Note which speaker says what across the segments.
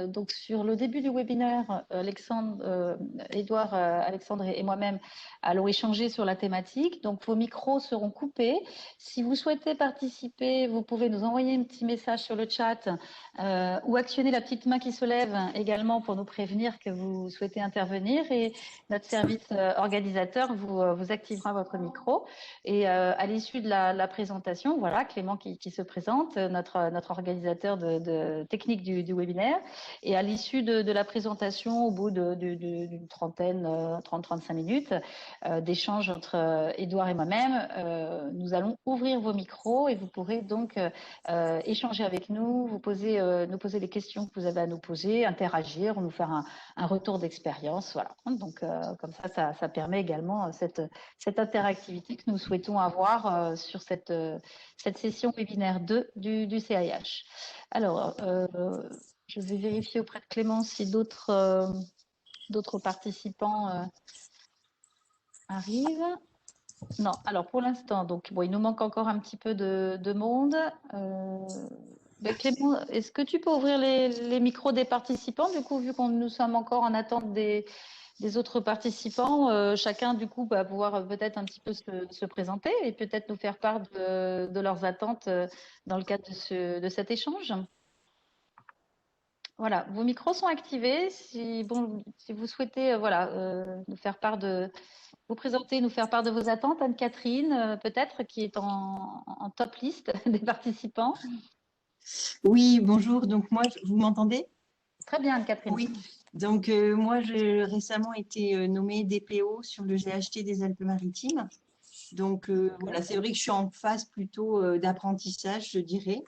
Speaker 1: Donc sur le début du webinaire, Édouard, Alexandre et moi-même allons échanger sur la thématique. Donc vos micros seront coupés. Si vous souhaitez participer, vous pouvez nous envoyer un petit message sur le chat ou actionner la petite main qui se lève également pour nous prévenir que vous souhaitez intervenir. Et notre service organisateur vous activera votre micro. Et à l'issue de la présentation, voilà, Clément qui se présente, notre organisateur de technique du webinaire. Et à l'issue de la présentation, au bout d'une trentaine, 30-35 minutes d'échange entre Édouard et moi-même, nous allons ouvrir vos micros et vous pourrez donc échanger avec nous, nous poser les questions que vous avez à nous poser, interagir, nous faire un retour d'expérience. Voilà. Donc, comme ça permet également cette interactivité que nous souhaitons avoir sur cette session webinaire 2 du CIH. Alors, je vais vérifier auprès de Clément si d'autres participants arrivent. Non, alors pour l'instant, donc bon, il nous manque encore un petit peu de monde. Clément, est-ce que tu peux ouvrir les micros des participants, du coup, vu que nous sommes encore en attente des autres participants, chacun du coup va pouvoir peut-être un petit peu se présenter et peut-être nous faire part de leurs attentes dans le cadre de cet échange. Voilà, vos micros sont activés. Si vous souhaitez nous faire part vous présenter, nous faire part de vos attentes, Anne-Catherine, peut-être, qui est en top liste des participants.
Speaker 2: Oui, bonjour. Donc moi, vous m'entendez?
Speaker 1: Très bien, Anne-Catherine.
Speaker 2: Oui. Donc moi, j'ai récemment été nommée DPO sur le GHT des Alpes-Maritimes. Donc voilà, c'est vrai que je suis en phase plutôt d'apprentissage, je dirais,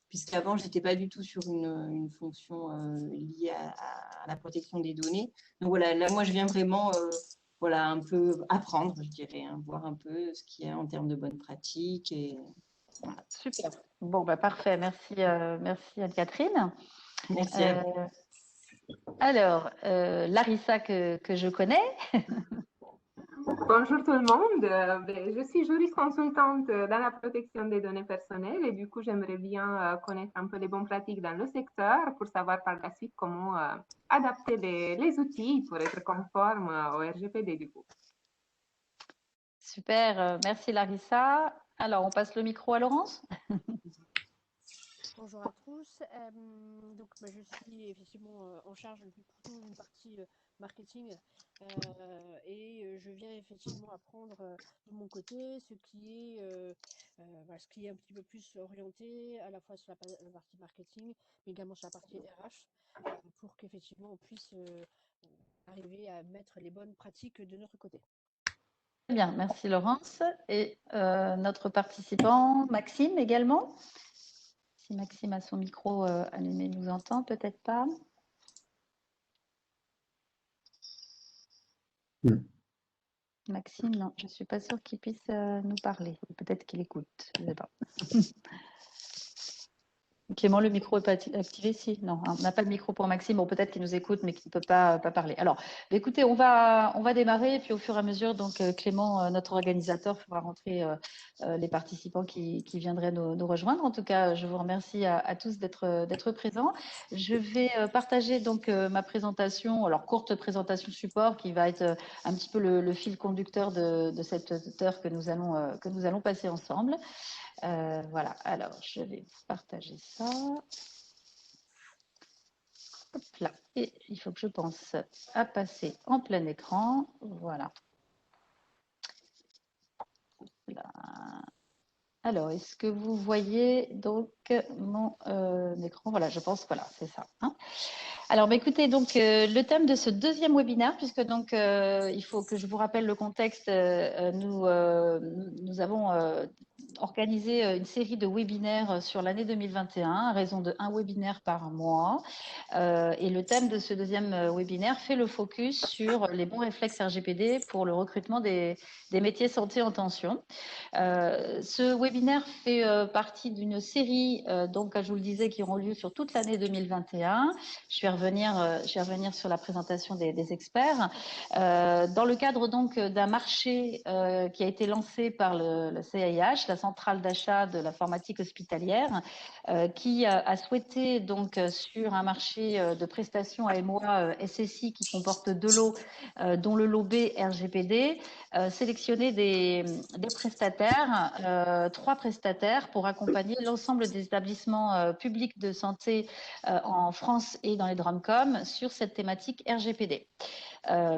Speaker 2: puisqu'avant, je n'étais pas du tout sur une fonction liée à la protection des données. Donc voilà, là, moi, je viens vraiment voilà, un peu apprendre, je dirais, hein, voir un peu ce qu'il y a en termes de bonnes pratiques. Et, voilà.
Speaker 1: Super. Bon, parfait. Merci, merci Anne-Catherine.
Speaker 2: Merci à vous.
Speaker 1: Alors, Larissa, que je connais.
Speaker 3: Bonjour tout le monde. Je suis juriste consultante dans la protection des données personnelles et du coup, j'aimerais bien connaître un peu les bonnes pratiques dans le secteur pour savoir par la suite comment adapter les outils pour être conforme au RGPD du coup.
Speaker 1: Super, merci Larissa. Alors, on passe le micro à Laurence.
Speaker 4: Bonjour à tous. Je suis effectivement en charge plutôt d'une partie marketing et je viens effectivement apprendre de mon côté ce qui est un petit peu plus orienté à la fois sur la partie marketing, mais également sur la partie RH, pour qu'effectivement on puisse arriver à mettre les bonnes pratiques de notre côté.
Speaker 1: Très bien, merci Laurence. Et notre participant, Maxime également. Si Maxime a son micro allumé, nous entend, peut-être pas. Maxime, non, je ne suis pas sûre qu'il puisse nous parler. Peut-être qu'il écoute, je ne sais pas. Clément, le micro n'est pas activé? Si, non, on n'a pas de micro pour Maxime. Bon, peut-être qu'il nous écoute, mais qu'il ne peut pas parler. Alors, écoutez, on va démarrer, et puis au fur et à mesure, donc Clément, notre organisateur, fera rentrer les participants qui viendraient nous rejoindre. En tout cas, je vous remercie à tous d'être présents. Je vais partager donc ma présentation, alors courte présentation support, qui va être un petit peu le fil conducteur de cette heure que nous allons passer ensemble. Voilà, alors je vais partager ça. Hop là. Et il faut que je pense à passer en plein écran. Voilà. Là. Alors, est-ce que vous voyez donc mon écran? Voilà, je pense, voilà, c'est ça. Hein. Alors, écoutez, donc le thème de ce deuxième webinaire, puisque donc il faut que je vous rappelle le contexte, nous avons organisé une série de webinaires sur l'année 2021 à raison de 1 webinaire par mois. Et le thème de ce deuxième webinaire fait le focus sur les bons réflexes RGPD pour le recrutement des métiers santé en tension. Ce webinaire fait partie d'une série cérémonies, donc, je vous le disais, qui auront lieu sur toute l'année 2021. Je vais revenir sur la présentation des experts. Dans le cadre donc d'un marché qui a été lancé par le CIH, la centrale d'achat de l'informatique hospitalière, qui a souhaité donc sur un marché de prestations AMOA SSI qui comporte 2 lots, dont le lot B RGPD, sélectionner des prestataires, 3 prestataires pour accompagner l'ensemble des établissements publics de santé en France et dans les DROM-COM sur cette thématique RGPD.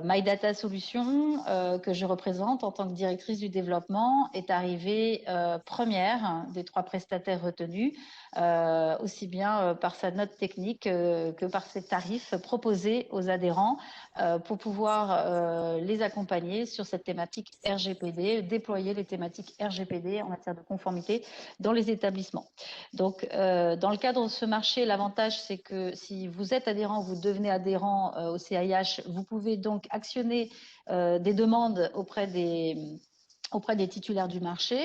Speaker 1: My Data Solutions, que je représente en tant que directrice du développement, est arrivée première des 3 prestataires retenus, aussi bien par sa note technique que par ses tarifs proposés aux adhérents pour pouvoir les accompagner sur cette thématique RGPD, déployer les thématiques RGPD en matière de conformité dans les établissements. Donc, dans le cadre de ce marché, l'avantage, c'est que si vous êtes adhérent, vous devenez adhérent au CIH, vous pouvez donc actionner des demandes auprès des titulaires du marché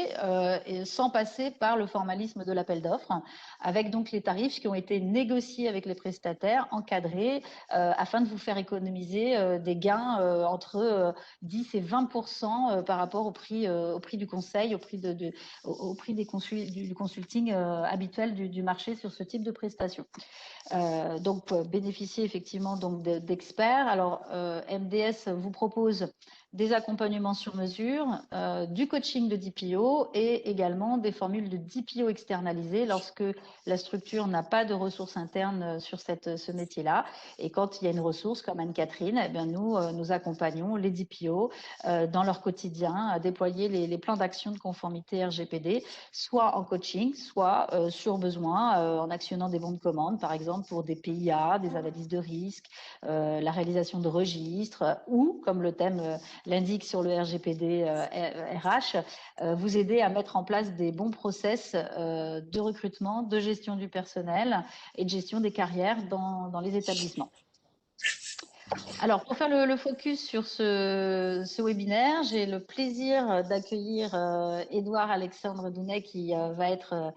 Speaker 1: et sans passer par le formalisme de l'appel d'offres, avec donc les tarifs qui ont été négociés avec les prestataires, encadrés, afin de vous faire économiser des gains entre 10 et 20% par rapport au prix du conseil, au prix du consulting habituel du marché sur ce type de prestations. Donc, bénéficier effectivement d'experts. Alors, MDS vous propose des accompagnements sur mesure, du coaching de DPO et également des formules de DPO externalisées lorsque la structure n'a pas de ressources internes sur ce métier-là. Et quand il y a une ressource comme Anne-Catherine, eh bien nous accompagnons les DPO dans leur quotidien à déployer les plans d'action de conformité RGPD, soit en coaching, soit sur besoin, en actionnant des bons de commande, par exemple pour des PIA, des analyses de risque, la réalisation de registres ou, comme le thème l'indique sur le RGPD RH, vous aider à mettre en place des bons process de recrutement, de gestion du personnel et de gestion des carrières dans les établissements. Alors, pour faire le focus sur ce webinaire, j'ai le plaisir d'accueillir Édouard Alexandre Dounet qui va être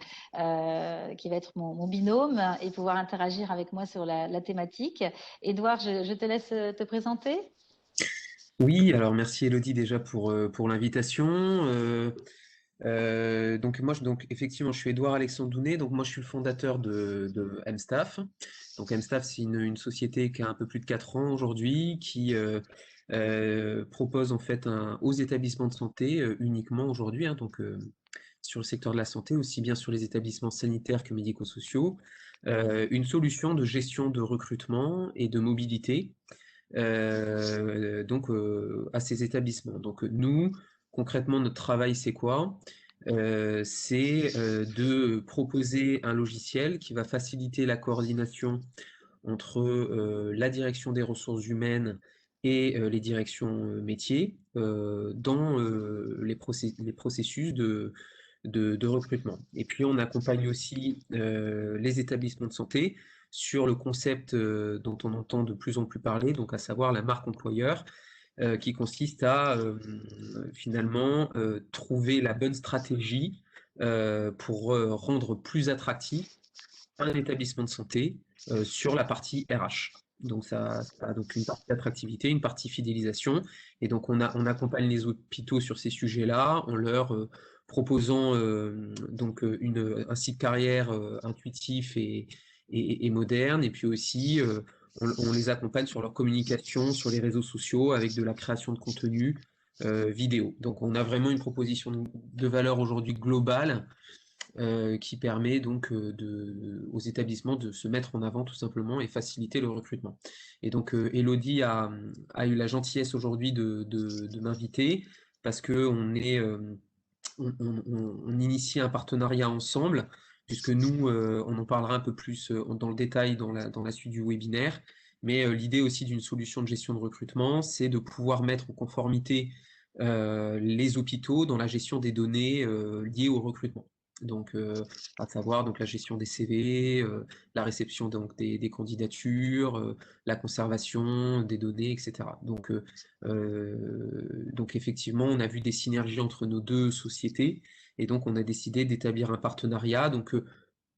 Speaker 1: mon binôme et pouvoir interagir avec moi sur la thématique. Édouard, je te laisse te présenter.
Speaker 5: Oui, alors merci Elodie déjà pour l'invitation. Donc effectivement, je suis Édouard Alexandre Dounet. Donc moi, je suis le fondateur de MStaff. Donc MStaff, c'est une société qui a un peu plus de 4 ans aujourd'hui, qui propose en fait aux établissements de santé uniquement aujourd'hui, hein, donc sur le secteur de la santé, aussi bien sur les établissements sanitaires que médico-sociaux, une solution de gestion de recrutement et de mobilité. À ces établissements. Donc nous, concrètement, notre travail, c'est quoi? C'est de proposer un logiciel qui va faciliter la coordination entre la direction des ressources humaines et les directions métiers dans les processus de recrutement. Et puis on accompagne aussi les établissements de santé sur le concept dont on entend de plus en plus parler, donc à savoir la marque employeur, qui consiste à finalement trouver la bonne stratégie pour rendre plus attractif un établissement de santé sur la partie RH. Donc ça a donc une partie attractivité, une partie fidélisation, et donc on accompagne les hôpitaux sur ces sujets-là en leur proposant un site carrière intuitif et moderne, et puis aussi on les accompagne sur leur communication sur les réseaux sociaux avec de la création de contenu vidéo. Donc on a vraiment une proposition de valeur aujourd'hui globale qui permet donc aux établissements de se mettre en avant tout simplement et faciliter le recrutement. Et donc Elodie a eu la gentillesse aujourd'hui de m'inviter parce que on initie un partenariat ensemble, puisque nous, on en parlera un peu plus dans le détail dans la suite du webinaire, mais l'idée aussi d'une solution de gestion de recrutement, c'est de pouvoir mettre en conformité les hôpitaux dans la gestion des données liées au recrutement. Donc, à savoir donc la gestion des CV, la réception donc des candidatures, la conservation des données, etc. Donc effectivement, on a vu des synergies entre nos deux sociétés et donc on a décidé d'établir un partenariat. Donc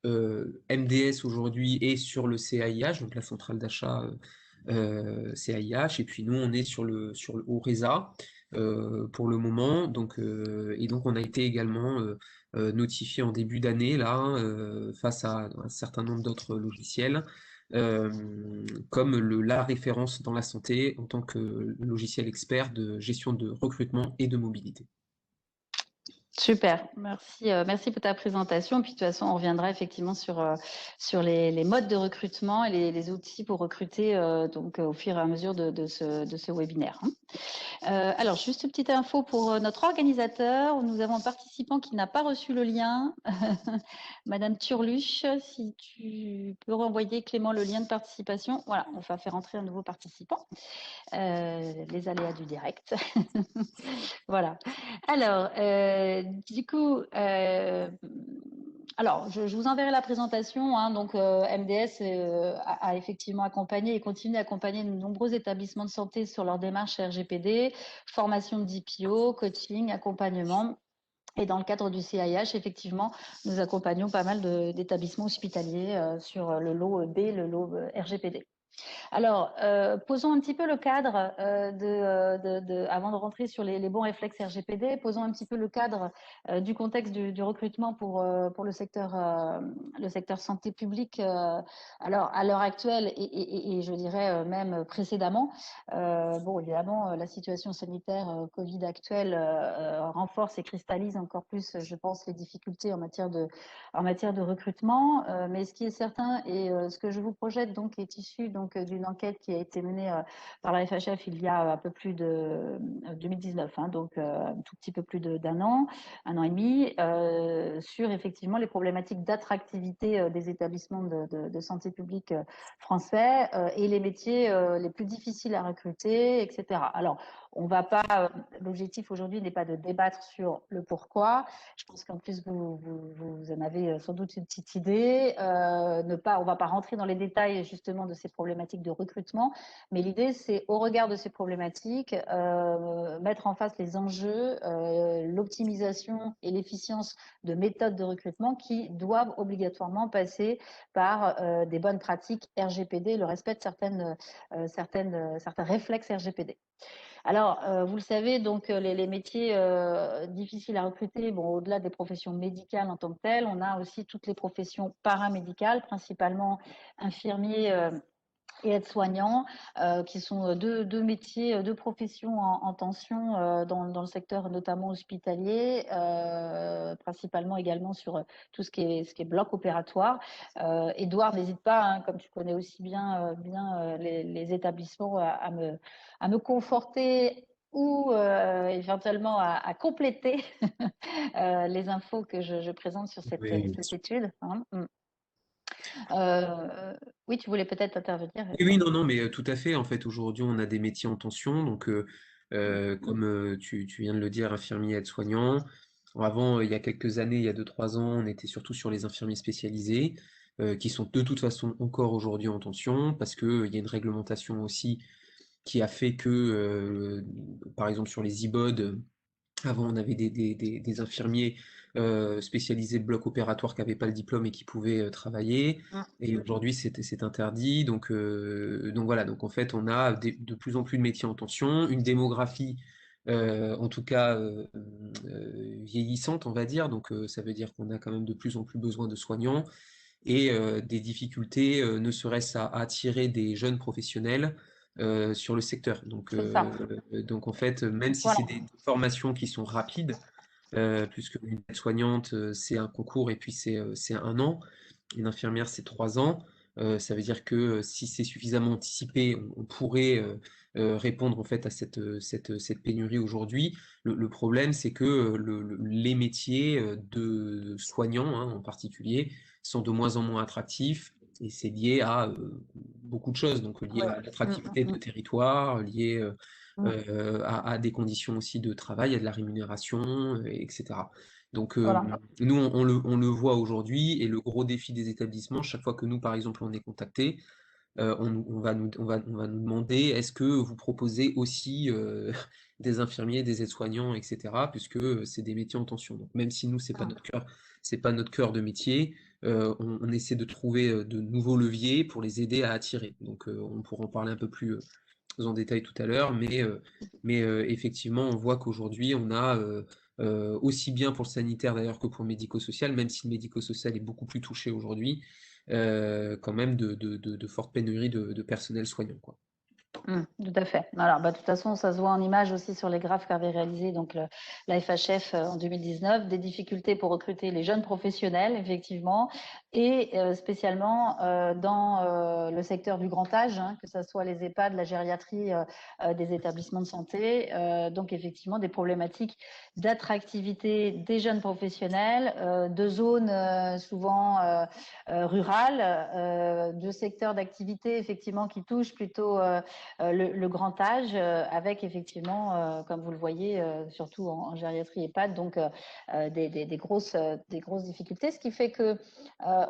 Speaker 5: MDS aujourd'hui est sur le CAIH, donc la centrale d'achat CAIH, et puis nous on est sur le ORESA pour le moment, et donc on a été également notifié en début d'année là face à un certain nombre d'autres logiciels euh, comme la référence dans la santé en tant que logiciel expert de gestion de recrutement et de mobilité.
Speaker 1: Super, merci, merci pour ta présentation. Puis de toute façon, on reviendra effectivement sur les modes de recrutement et les outils pour recruter donc au fur et à mesure de ce webinaire. Alors, juste une petite info pour notre organisateur. Nous avons un participant qui n'a pas reçu le lien. Madame Turluche, si tu peux renvoyer Clément le lien de participation. Voilà, on va faire entrer un nouveau participant. Les aléas du direct. Voilà. Alors, du coup, alors, je vous enverrai la présentation. Hein, donc, MDS a effectivement accompagné et continue d'accompagner de nombreux établissements de santé sur leur démarche RGPD, formation de DPO, coaching, accompagnement. Et dans le cadre du CIH, effectivement, nous accompagnons pas mal d'établissements hospitaliers sur le lot B, le lot RGPD. Alors, posons un petit peu le cadre avant de rentrer sur les bons réflexes RGPD, posons un petit peu le cadre du contexte du recrutement pour le secteur santé publique. Alors, à l'heure actuelle et je dirais même précédemment, bon, évidemment, la situation sanitaire Covid actuelle renforce et cristallise encore plus, je pense, les difficultés en matière de recrutement. Mais ce qui est certain et ce que je vous projette donc est issu donc d'une enquête qui a été menée par la FHF il y a un peu plus de 2019, hein, donc un tout petit peu plus d'un an, un an et demi, sur effectivement les problématiques d'attractivité des établissements de santé publique français et les métiers les plus difficiles à recruter, etc. Alors, on va pas, l'objectif aujourd'hui n'est pas de débattre sur le pourquoi. Je pense qu'en plus, vous en avez sans doute une petite idée. On ne va pas rentrer dans les détails justement de ces problématiques de recrutement, mais l'idée, c'est au regard de ces problématiques, mettre en face les enjeux, l'optimisation et l'efficience de méthodes de recrutement qui doivent obligatoirement passer par des bonnes pratiques RGPD, le respect de certains réflexes RGPD. Alors, vous le savez, donc les métiers difficiles à recruter, bon, au-delà des professions médicales en tant que telles, on a aussi toutes les professions paramédicales, principalement infirmiers et aides-soignants, qui sont deux métiers, deux professions en tension dans le secteur notamment hospitalier, principalement également sur tout ce qui est bloc opératoire. Édouard, n'hésite pas, hein, comme tu connais aussi bien les établissements, à me conforter ou éventuellement à compléter les infos que je présente sur cette étude. Hein. Oui, tu voulais peut-être intervenir.
Speaker 5: Oui, non, mais tout à fait. En fait, aujourd'hui, on a des métiers en tension. Donc, comme tu viens de le dire, infirmier, aide-soignant. Avant, il y a quelques années, il y a 2-3 ans, on était surtout sur les infirmiers spécialisés, qui sont de toute façon encore aujourd'hui en tension, parce qu'il y a une réglementation aussi qui a fait que, par exemple, sur les IBOD, avant, on avait des infirmiers spécialisés de bloc opératoire qui n'avaient pas le diplôme et qui pouvaient travailler. Et aujourd'hui, c'est interdit. Donc voilà. Donc en fait, on a de plus en plus de métiers en tension, une démographie, en tout cas vieillissante, on va dire. Donc ça veut dire qu'on a quand même de plus en plus besoin de soignants et des difficultés, ne serait-ce à attirer des jeunes professionnels sur le secteur. Donc en fait, même si
Speaker 1: Voilà.
Speaker 5: c'est des formations qui sont rapides, puisque une aide-soignante, c'est un concours et puis c'est 1 an, une infirmière, c'est 3 ans. Ça veut dire que si c'est suffisamment anticipé, on pourrait répondre en fait à cette pénurie aujourd'hui. Le problème, c'est que les métiers de soignants, hein, en particulier, sont de moins en moins attractifs. Et c'est lié à beaucoup de choses, donc lié à l'attractivité de territoire, lié à des conditions aussi de travail, à de la rémunération, etc. Donc
Speaker 1: Voilà.
Speaker 5: nous, on le voit aujourd'hui, et le gros défi des établissements, chaque fois que nous, par exemple, on est contacté, on va nous demander est-ce que vous proposez aussi des infirmiers, des aides-soignants, etc., puisque c'est des métiers en tension. Donc même si nous, c'est pas notre cœur de métier, on essaie de trouver de nouveaux leviers pour les aider à attirer. Donc on pourra en parler un peu plus en détail tout à l'heure, mais effectivement, on voit qu'aujourd'hui, on a aussi bien pour le sanitaire d'ailleurs que pour le médico-social, même si le médico-social est beaucoup plus touché aujourd'hui, quand même de fortes pénuries de personnel soignant, quoi.
Speaker 1: Tout à fait. Alors, de toute façon, ça se voit en image aussi sur les graphes qu'avait réalisé donc la FHF en 2019, des difficultés pour recruter les jeunes professionnels, effectivement, et spécialement dans le secteur du grand âge, hein, que ce soit les EHPAD, la gériatrie des établissements de santé. Donc, effectivement, des problématiques d'attractivité des jeunes professionnels, de zones souvent rurales, de secteurs d'activité, effectivement, qui touchent plutôt le grand âge, avec effectivement, comme vous le voyez, surtout en gériatrie EHPAD, donc des grosses difficultés, ce qui fait que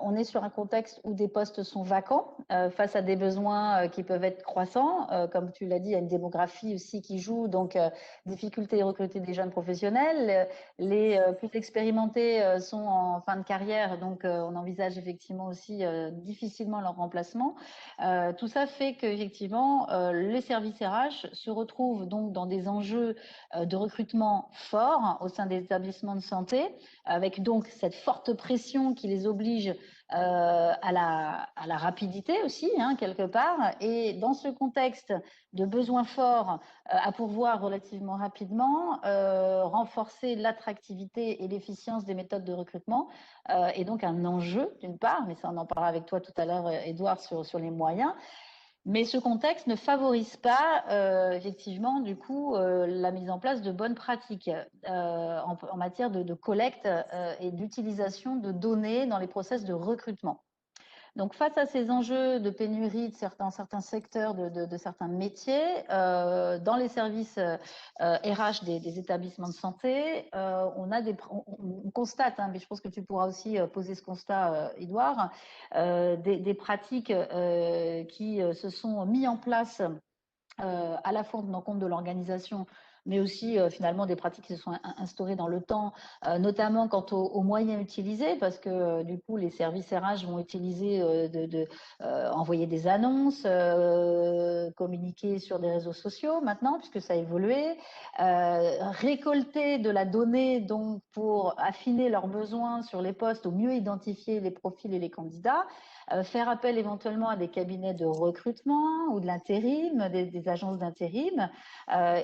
Speaker 1: on est sur un contexte où des postes sont vacants face à des besoins qui peuvent être croissants. Comme tu l'as dit, il y a une démographie aussi qui joue, donc difficulté à recruter des jeunes professionnels. Les plus expérimentés sont en fin de carrière, donc on envisage effectivement aussi difficilement leur remplacement. Tout ça fait qu'effectivement, les services RH se retrouvent donc dans des enjeux de recrutement forts au sein des établissements de santé, avec donc cette forte pression qui les oblige à la rapidité aussi, hein, quelque part. Et dans ce contexte de besoins forts à pourvoir relativement rapidement, renforcer l'attractivité et l'efficience des méthodes de recrutement est donc un enjeu, d'une part, mais ça on en parlera avec toi tout à l'heure, Édouard, sur les moyens. Mais ce contexte ne favorise pas, effectivement, du coup, la mise en place de bonnes pratiques en matière de collecte et d'utilisation de données dans les process de recrutement. Donc, face à ces enjeux de pénurie de certains secteurs, de certains métiers, dans les services RH des établissements de santé, on constate, hein, mais je pense que tu pourras aussi poser ce constat, Édouard, des pratiques qui se sont mises en place à la fois en tenant compte de l'organisation, mais aussi finalement des pratiques qui se sont instaurées dans le temps, notamment quant aux moyens utilisés, parce que du coup les services RH vont utiliser envoyer des annonces, communiquer sur des réseaux sociaux maintenant, puisque ça a évolué, récolter de la donnée donc pour affiner leurs besoins sur les postes, ou mieux identifier les profils et les candidats, faire appel éventuellement à des cabinets de recrutement ou de l'intérim, des agences d'intérim.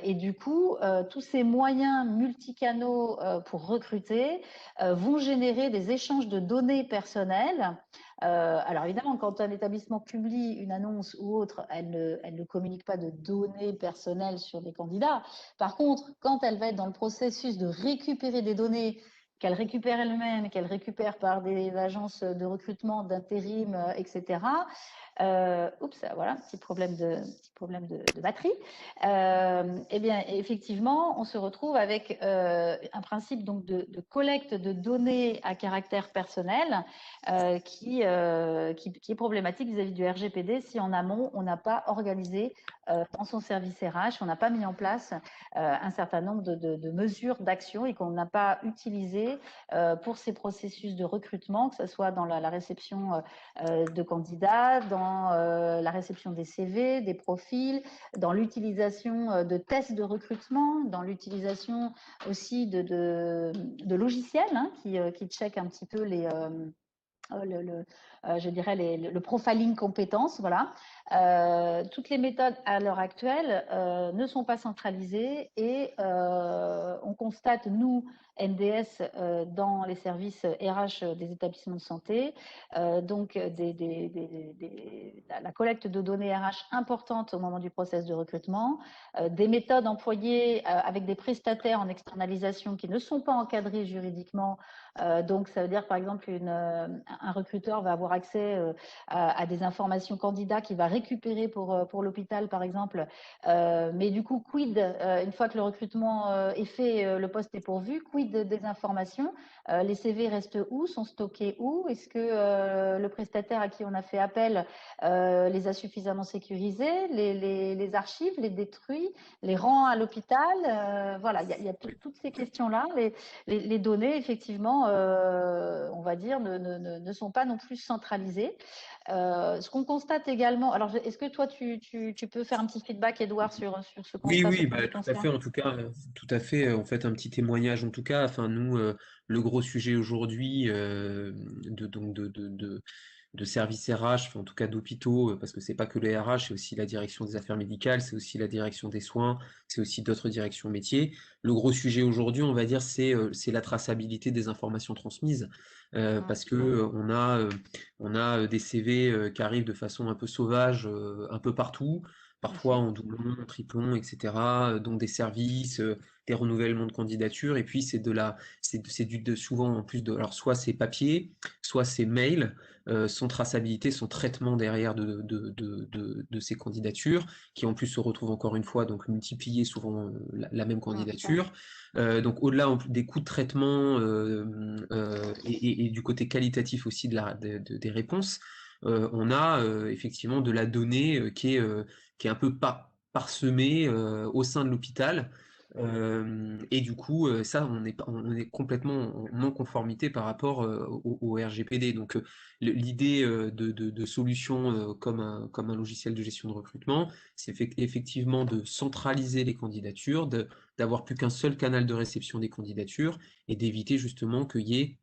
Speaker 1: Et du coup, tous ces moyens multicanaux pour recruter vont générer des échanges de données personnelles. Alors évidemment, quand un établissement publie une annonce ou autre, elle ne communique pas de données personnelles sur des candidats. Par contre, quand elle va être dans le processus de récupérer des données qu'elle récupère elle-même, qu'elle récupère par des agences de recrutement, d'intérim, etc. Voilà, petit problème de batterie. Eh bien, effectivement, on se retrouve avec un principe donc de collecte de données à caractère personnel qui est problématique vis-à-vis du RGPD si en amont, on n'a pas organisé dans son service RH, on n'a pas mis en place un certain nombre de mesures d'action et qu'on n'a pas utilisé pour ces processus de recrutement, que ce soit dans la réception de candidats, dans la réception des CV, des profils, dans l'utilisation de tests de recrutement, dans l'utilisation aussi de logiciels hein, qui checkent un petit peu je dirais le profiling compétences, voilà. Toutes les méthodes à l'heure actuelle ne sont pas centralisées et on constate, nous, NDS, dans les services RH des établissements de santé, donc la collecte de données RH importante au moment du process de recrutement, des méthodes employées avec des prestataires en externalisation qui ne sont pas encadrées juridiquement. Donc, ça veut dire, par exemple, un recruteur va avoir accès à des informations candidats qu'il va récupérer pour l'hôpital, par exemple. Mais du coup, quid, une fois que le recrutement est fait, le poste est pourvu, quid des informations? Les CV restent où? Sont stockés où? Est-ce que le prestataire à qui on a fait appel les a suffisamment sécurisés, les archives, les détruit, les rend à l'hôpital? Voilà, il y a toutes ces questions-là. Les données, effectivement, on va dire, ne sont pas non plus centralisées. Ce qu'on constate également, alors est-ce que toi, tu peux faire un petit feedback, Edouard, sur ce
Speaker 5: Oui,
Speaker 1: constat, ce
Speaker 5: oui,
Speaker 1: premier
Speaker 5: tout à
Speaker 1: constat?
Speaker 5: fait, en tout cas, tout à fait, en fait, un petit témoignage, en tout cas, enfin, nous, le gros sujet aujourd'hui, donc de services RH, enfin, en tout cas d'hôpitaux, parce que c'est pas que les RH, c'est aussi la direction des affaires médicales, c'est aussi la direction des soins, c'est aussi d'autres directions métiers. Le gros sujet aujourd'hui, on va dire, c'est la traçabilité des informations transmises, parce que on a des CV qui arrivent de façon un peu sauvage, un peu partout, parfois en doublon, en triplon, etc., dont des services, des renouvellements de candidatures, et puis souvent en plus de, alors soit c'est papier, soit c'est mail, sans traçabilité, sans traitement derrière de ces candidatures, qui en plus se retrouvent encore une fois donc multipliées souvent la même candidature. Donc au-delà des coûts de traitement et du côté qualitatif aussi des réponses, on a effectivement de la donnée qui est un peu parsemée au sein de l'hôpital. Et du coup, ça, on est complètement en non-conformité par rapport au RGPD. Donc, l'idée de solution comme un logiciel de gestion de recrutement, c'est effectivement de centraliser les candidatures, d'avoir plus qu'un seul canal de réception des candidatures et d'éviter justement qu'il y ait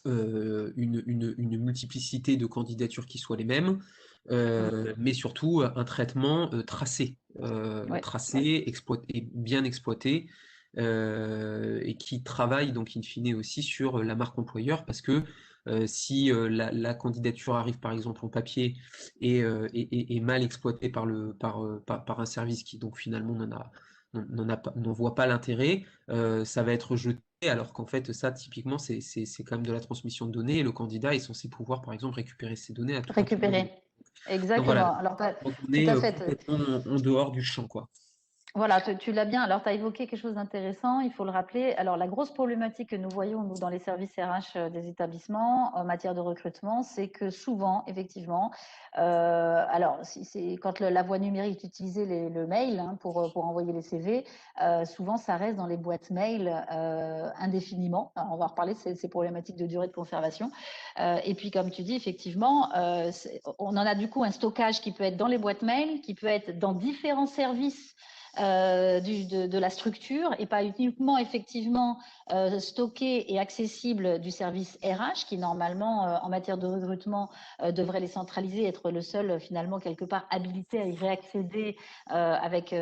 Speaker 5: une multiplicité de candidatures qui soient les mêmes, mais surtout un traitement tracé, exploité, bien exploité, et qui travaille donc in fine aussi sur la marque employeur, parce que si la candidature arrive par exemple en papier et mal exploitée par un service qui donc finalement n'en voit pas l'intérêt, ça va être jeté, alors qu'en fait ça typiquement c'est quand même de la transmission de données et le candidat est censé pouvoir par exemple récupérer ces données à tout moment.
Speaker 1: Récupérer.
Speaker 5: Donc voilà,
Speaker 1: Exactement. Alors,
Speaker 5: donc on
Speaker 1: tout
Speaker 5: est
Speaker 1: à fait.
Speaker 5: complètement en dehors du champ, quoi.
Speaker 1: Voilà, tu l'as bien. Alors, tu as évoqué quelque chose d'intéressant, il faut le rappeler. Alors, la grosse problématique que nous voyons, nous, dans les services RH des établissements en matière de recrutement, c'est que souvent, effectivement, alors, quand la voie numérique est utilisée, le mail, hein, pour envoyer les CV, souvent, ça reste dans les boîtes mail indéfiniment. Alors, on va reparler de ces problématiques de durée de conservation. Et puis, comme tu dis, effectivement, on en a du coup un stockage qui peut être dans les boîtes mail, qui peut être dans différents services de la structure et pas uniquement effectivement stocké et accessible du service RH qui normalement en matière de recrutement devrait les centraliser, être le seul finalement quelque part habilité à y réaccéder avec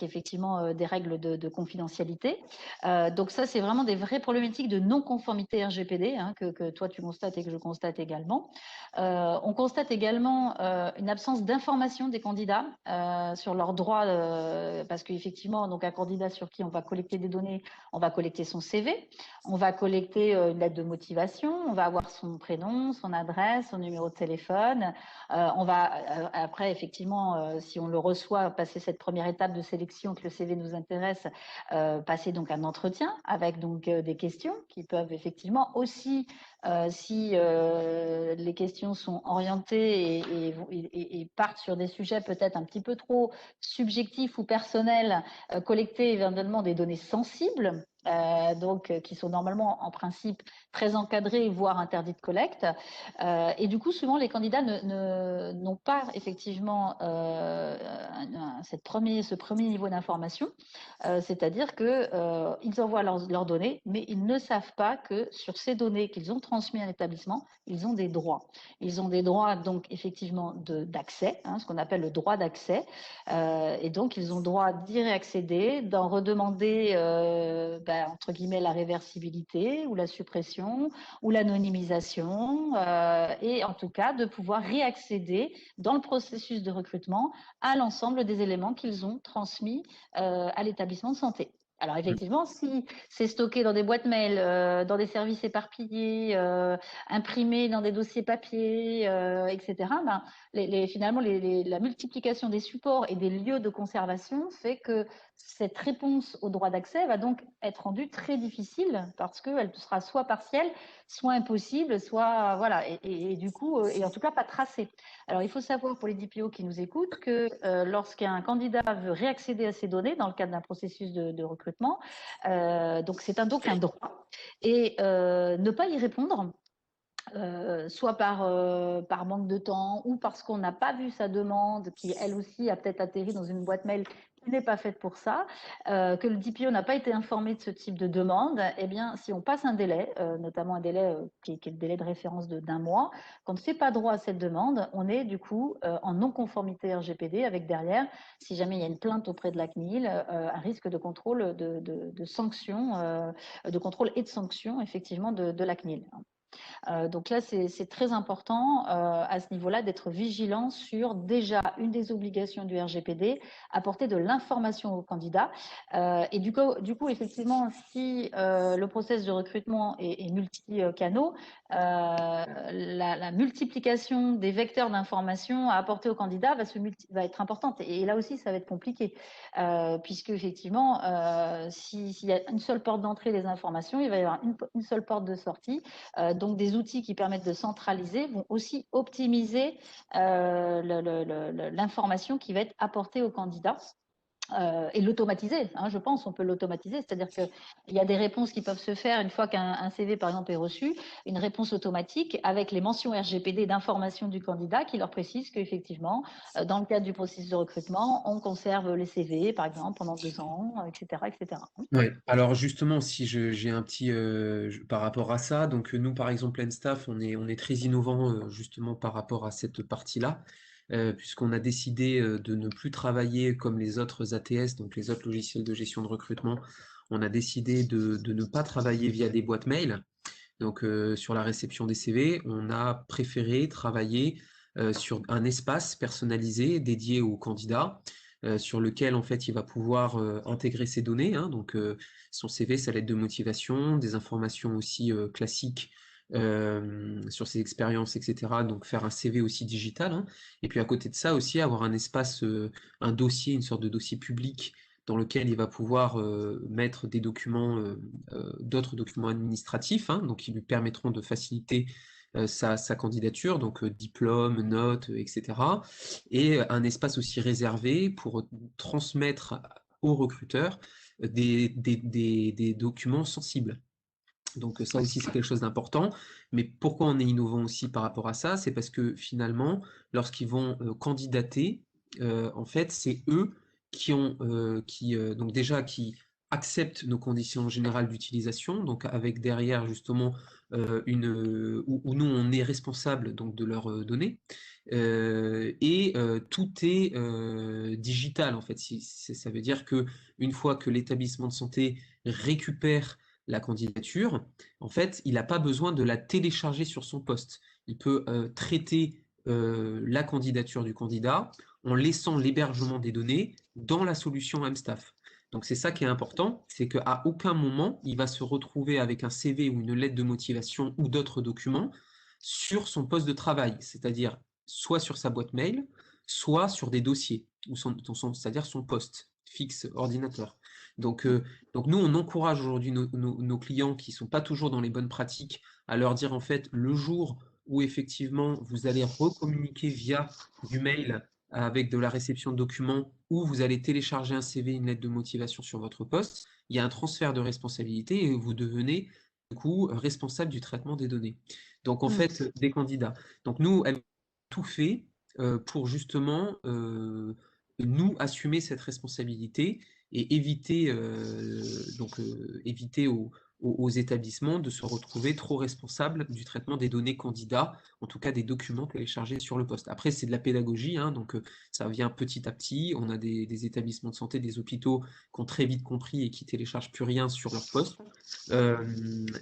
Speaker 1: effectivement des règles de confidentialité. Donc ça c'est vraiment des vraies problématiques de non-conformité RGPD hein, que toi tu constates et que je constate également. On constate également une absence d'information des candidats sur leurs droits, parce qu'effectivement, donc un candidat sur qui on va collecter des données, on va collecter son CV, on va collecter une lettre de motivation, on va avoir son prénom, son adresse, son numéro de téléphone. On va après, effectivement, si on le reçoit, passer cette première étape de sélection, que le CV nous intéresse, passer donc un entretien avec donc des questions qui peuvent effectivement aussi si les questions sont orientées et partent sur des sujets peut-être un petit peu trop subjectifs ou personnels, collecter éventuellement des données sensibles, donc qui sont normalement en principe très encadrées, voire interdites de collecte. Et du coup, souvent, les candidats n'ont pas effectivement ce premier niveau d'information, c'est-à-dire qu'ils envoient leurs données, mais ils ne savent pas que sur ces données qu'ils ont transmises à l'établissement, ils ont des droits. Ils ont des droits, donc, effectivement, d'accès, hein, ce qu'on appelle le droit d'accès. Et donc, ils ont le droit d'y réaccéder, d'en redemander, entre guillemets, la réversibilité ou la suppression ou l'anonymisation, et en tout cas, de pouvoir réaccéder dans le processus de recrutement à l'ensemble des éléments qu'ils ont transmis à l'établissement de santé. Alors effectivement, si c'est stocké dans des boîtes mail, dans des services éparpillés, imprimé dans des dossiers papier, etc., ben, finalement, la multiplication des supports et des lieux de conservation fait que cette réponse au droit d'accès va donc être rendue très difficile parce qu'elle sera soit partielle, soit impossible, soit voilà, et du coup, et en tout cas pas tracée. Alors il faut savoir pour les DPO qui nous écoutent que lorsqu'un candidat veut réaccéder à ces données dans le cadre d'un processus de recrutement, donc c'est donc un droit, et ne pas y répondre, soit par manque de temps ou parce qu'on n'a pas vu sa demande qui, elle aussi, a peut-être atterri dans une boîte mail qui n'est pas faite pour ça, que le DPO n'a pas été informé de ce type de demande, eh bien, si on passe un délai, notamment un délai qui est le délai de référence d'un mois, qu'on ne fait pas droit à cette demande, on est du coup en non-conformité RGPD avec derrière, si jamais il y a une plainte auprès de la CNIL, un risque de contrôle de sanctions, de contrôle et de sanctions, effectivement, de la CNIL. Donc là, c'est très important à ce niveau-là d'être vigilant sur déjà une des obligations du RGPD, apporter de l'information aux candidats. Et du coup, effectivement, si le process de recrutement est multi-canaux, la multiplication des vecteurs d'information à apporter aux candidats va être importante. Et là aussi, ça va être compliqué, puisque effectivement, s'il y a une seule porte d'entrée des informations, il va y avoir une seule porte de sortie. Donc, des outils qui permettent de centraliser vont aussi optimiser l'information qui va être apportée aux candidats. Et l'automatiser, hein, je pense, on peut l'automatiser, c'est-à-dire qu'il y a des réponses qui peuvent se faire une fois qu'un CV, par exemple, est reçu, une réponse automatique avec les mentions RGPD d'information du candidat qui leur précise qu'effectivement, dans le cadre du processus de recrutement, on conserve les CV, par exemple, pendant 2 ans, etc., etc.
Speaker 5: Ouais. Alors justement, si j'ai un petit par rapport à ça, donc nous par exemple Enstaff, on est très innovant justement par rapport à cette partie-là, puisqu'on a décidé de ne plus travailler comme les autres ATS, donc les autres logiciels de gestion de recrutement. On a décidé de ne pas travailler via des boîtes mail. Donc sur la réception des CV, on a préféré travailler sur un espace personnalisé dédié au candidat, sur lequel en fait il va pouvoir intégrer ses données, hein, donc son CV, sa lettre de motivation, des informations aussi classiques sur ses expériences, etc. Donc faire un CV aussi digital, hein. Et puis à côté de ça aussi avoir un espace, un dossier, une sorte de dossier public dans lequel il va pouvoir mettre des documents, d'autres documents administratifs, hein, donc qui lui permettront de faciliter sa candidature, donc diplôme, notes, etc. Et un espace aussi réservé pour transmettre aux recruteurs des documents sensibles. Donc ça aussi c'est quelque chose d'important. Mais pourquoi on est innovant aussi par rapport à ça? C'est parce que finalement, lorsqu'ils vont candidater, en fait, c'est eux donc déjà qui acceptent nos conditions générales d'utilisation, donc avec derrière justement où nous on est responsable donc de leurs données. Tout est digital en fait. Ça veut dire que une fois que l'établissement de santé récupère la candidature, en fait, il n'a pas besoin de la télécharger sur son poste. Il peut traiter la candidature du candidat en laissant l'hébergement des données dans la solution Mstaff. Donc c'est ça qui est important, c'est qu'à aucun moment, il va se retrouver avec un CV ou une lettre de motivation ou d'autres documents sur son poste de travail, c'est-à-dire soit sur sa boîte mail, soit sur des dossiers, c'est-à-dire son poste fixe ordinateur. Donc nous, on encourage aujourd'hui nos clients qui ne sont pas toujours dans les bonnes pratiques à leur dire en fait le jour où effectivement vous allez recommuniquer via du mail avec de la réception de documents ou vous allez télécharger un CV, une lettre de motivation sur votre poste, il y a un transfert de responsabilité et vous devenez du coup responsable du traitement des données. Donc en fait, des candidats. Donc nous, elle a tout fait pour justement nous assumer cette responsabilité et éviter, éviter aux établissements de se retrouver trop responsables du traitement des données candidats, en tout cas des documents téléchargés sur le poste. Après, c'est de la pédagogie, hein, donc ça vient petit à petit. On a des établissements de santé, des hôpitaux qui ont très vite compris et qui téléchargent plus rien sur leur poste,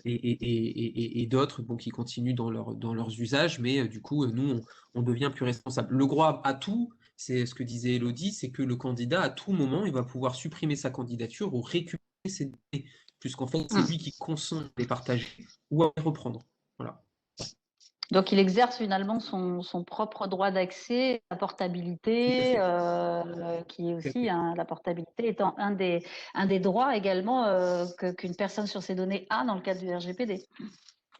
Speaker 5: et d'autres bon, qui continuent dans leurs usages, mais du coup, nous, on devient plus responsable. Le droit à tout, c'est ce que disait Elodie, c'est que le candidat, à tout moment, il va pouvoir supprimer sa candidature ou récupérer ces données, puisqu'en fait, c'est lui qui consent à les partager ou à les reprendre. Voilà.
Speaker 1: Donc, il exerce finalement son propre droit d'accès, la portabilité, qui est aussi, la portabilité étant un des droits également qu'une personne sur ces données a dans le cadre du RGPD.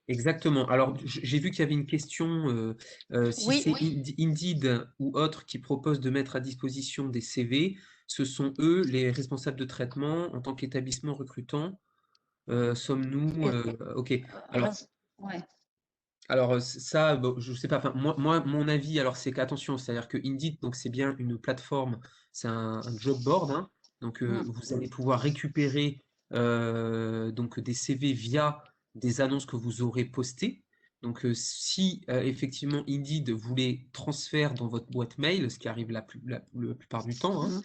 Speaker 5: Exactement. Alors, j'ai vu qu'il y avait une question, si
Speaker 1: Oui.
Speaker 5: c'est Indeed ou autre qui propose de mettre à disposition des CV, ce sont eux les responsables de traitement en tant qu'établissement recrutant. Sommes-nous OK.
Speaker 1: Ouais.
Speaker 5: Alors ça, bon, je sais pas. Enfin, moi, mon avis, alors c'est qu'attention, c'est-à-dire que Indeed, donc c'est bien une plateforme, c'est un job board, hein. Donc vous allez pouvoir récupérer donc des CV via des annonces que vous aurez postées. Donc si effectivement Indeed vous les transfère dans votre boîte mail, ce qui arrive la plupart du temps, hein,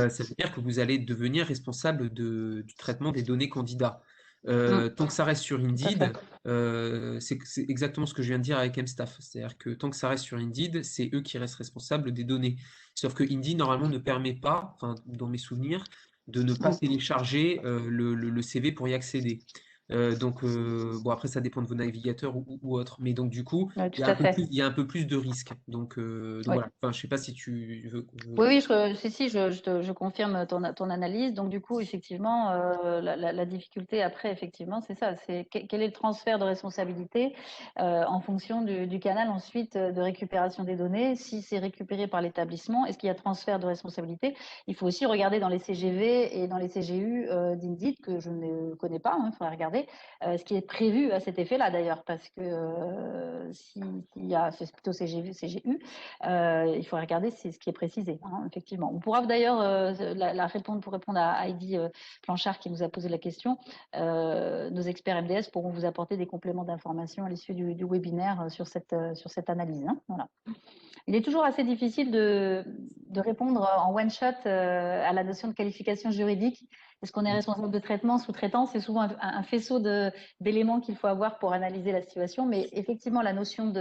Speaker 5: ça veut dire que vous allez devenir responsable du traitement des données candidats. Tant que ça reste sur Indeed, c'est exactement ce que je viens de dire avec MStaff. C'est-à-dire que tant que ça reste sur Indeed, c'est eux qui restent responsables des données. Sauf que Indeed, normalement, ne permet pas, enfin, dans mes souvenirs, de ne pas télécharger le CV pour y accéder. Bon, après, ça dépend de vos navigateurs ou autres. Mais donc, du coup,
Speaker 1: Ouais,
Speaker 5: il y
Speaker 1: tout
Speaker 5: a
Speaker 1: à fait.
Speaker 5: il y a un peu plus de risques. Donc
Speaker 1: Ouais.
Speaker 5: voilà. Enfin, je sais pas si tu veux.
Speaker 1: Oui, je confirme ton analyse. Donc, du coup, effectivement, la difficulté après, effectivement, c'est ça. C'est quel est le transfert de responsabilité en fonction du canal ensuite de récupération des données. Si c'est récupéré par l'établissement, est-ce qu'il y a transfert de responsabilité? Il faut aussi regarder dans les CGV et dans les CGU d'Indeed, que je ne connais pas, il faudra regarder, ce qui est prévu à cet effet-là d'ailleurs, parce que s'il y a, c'est plutôt CGV, CGU, il faut regarder ce qui est précisé, hein, effectivement. On pourra d'ailleurs pour répondre à Heidi Planchard qui nous a posé la question. Nos experts MDS pourront vous apporter des compléments d'information à l'issue du webinaire sur cette analyse. Hein, voilà. Il est toujours assez difficile de répondre en one shot à la notion de qualification juridique. Est-ce qu'on est responsable de traitement, sous-traitant? C'est souvent un faisceau d'éléments qu'il faut avoir pour analyser la situation. Mais effectivement, la notion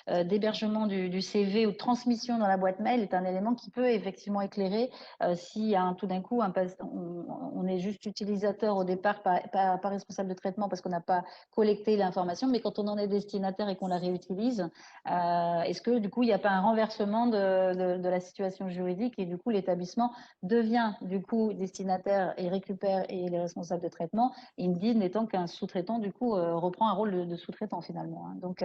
Speaker 1: d'hébergement du CV ou de transmission dans la boîte mail est un élément qui peut effectivement éclairer si tout d'un coup on est juste utilisateur au départ, pas responsable de traitement parce qu'on n'a pas collecté l'information, mais quand on en est destinataire et qu'on la réutilise, est-ce que du coup il n'y a pas un renversement de la situation juridique et du coup l'établissement devient du coup destinataire et récupère et les responsables de traitement, Indeed n'étant qu'un sous-traitant du coup reprend un rôle de sous-traitant finalement, hein. Donc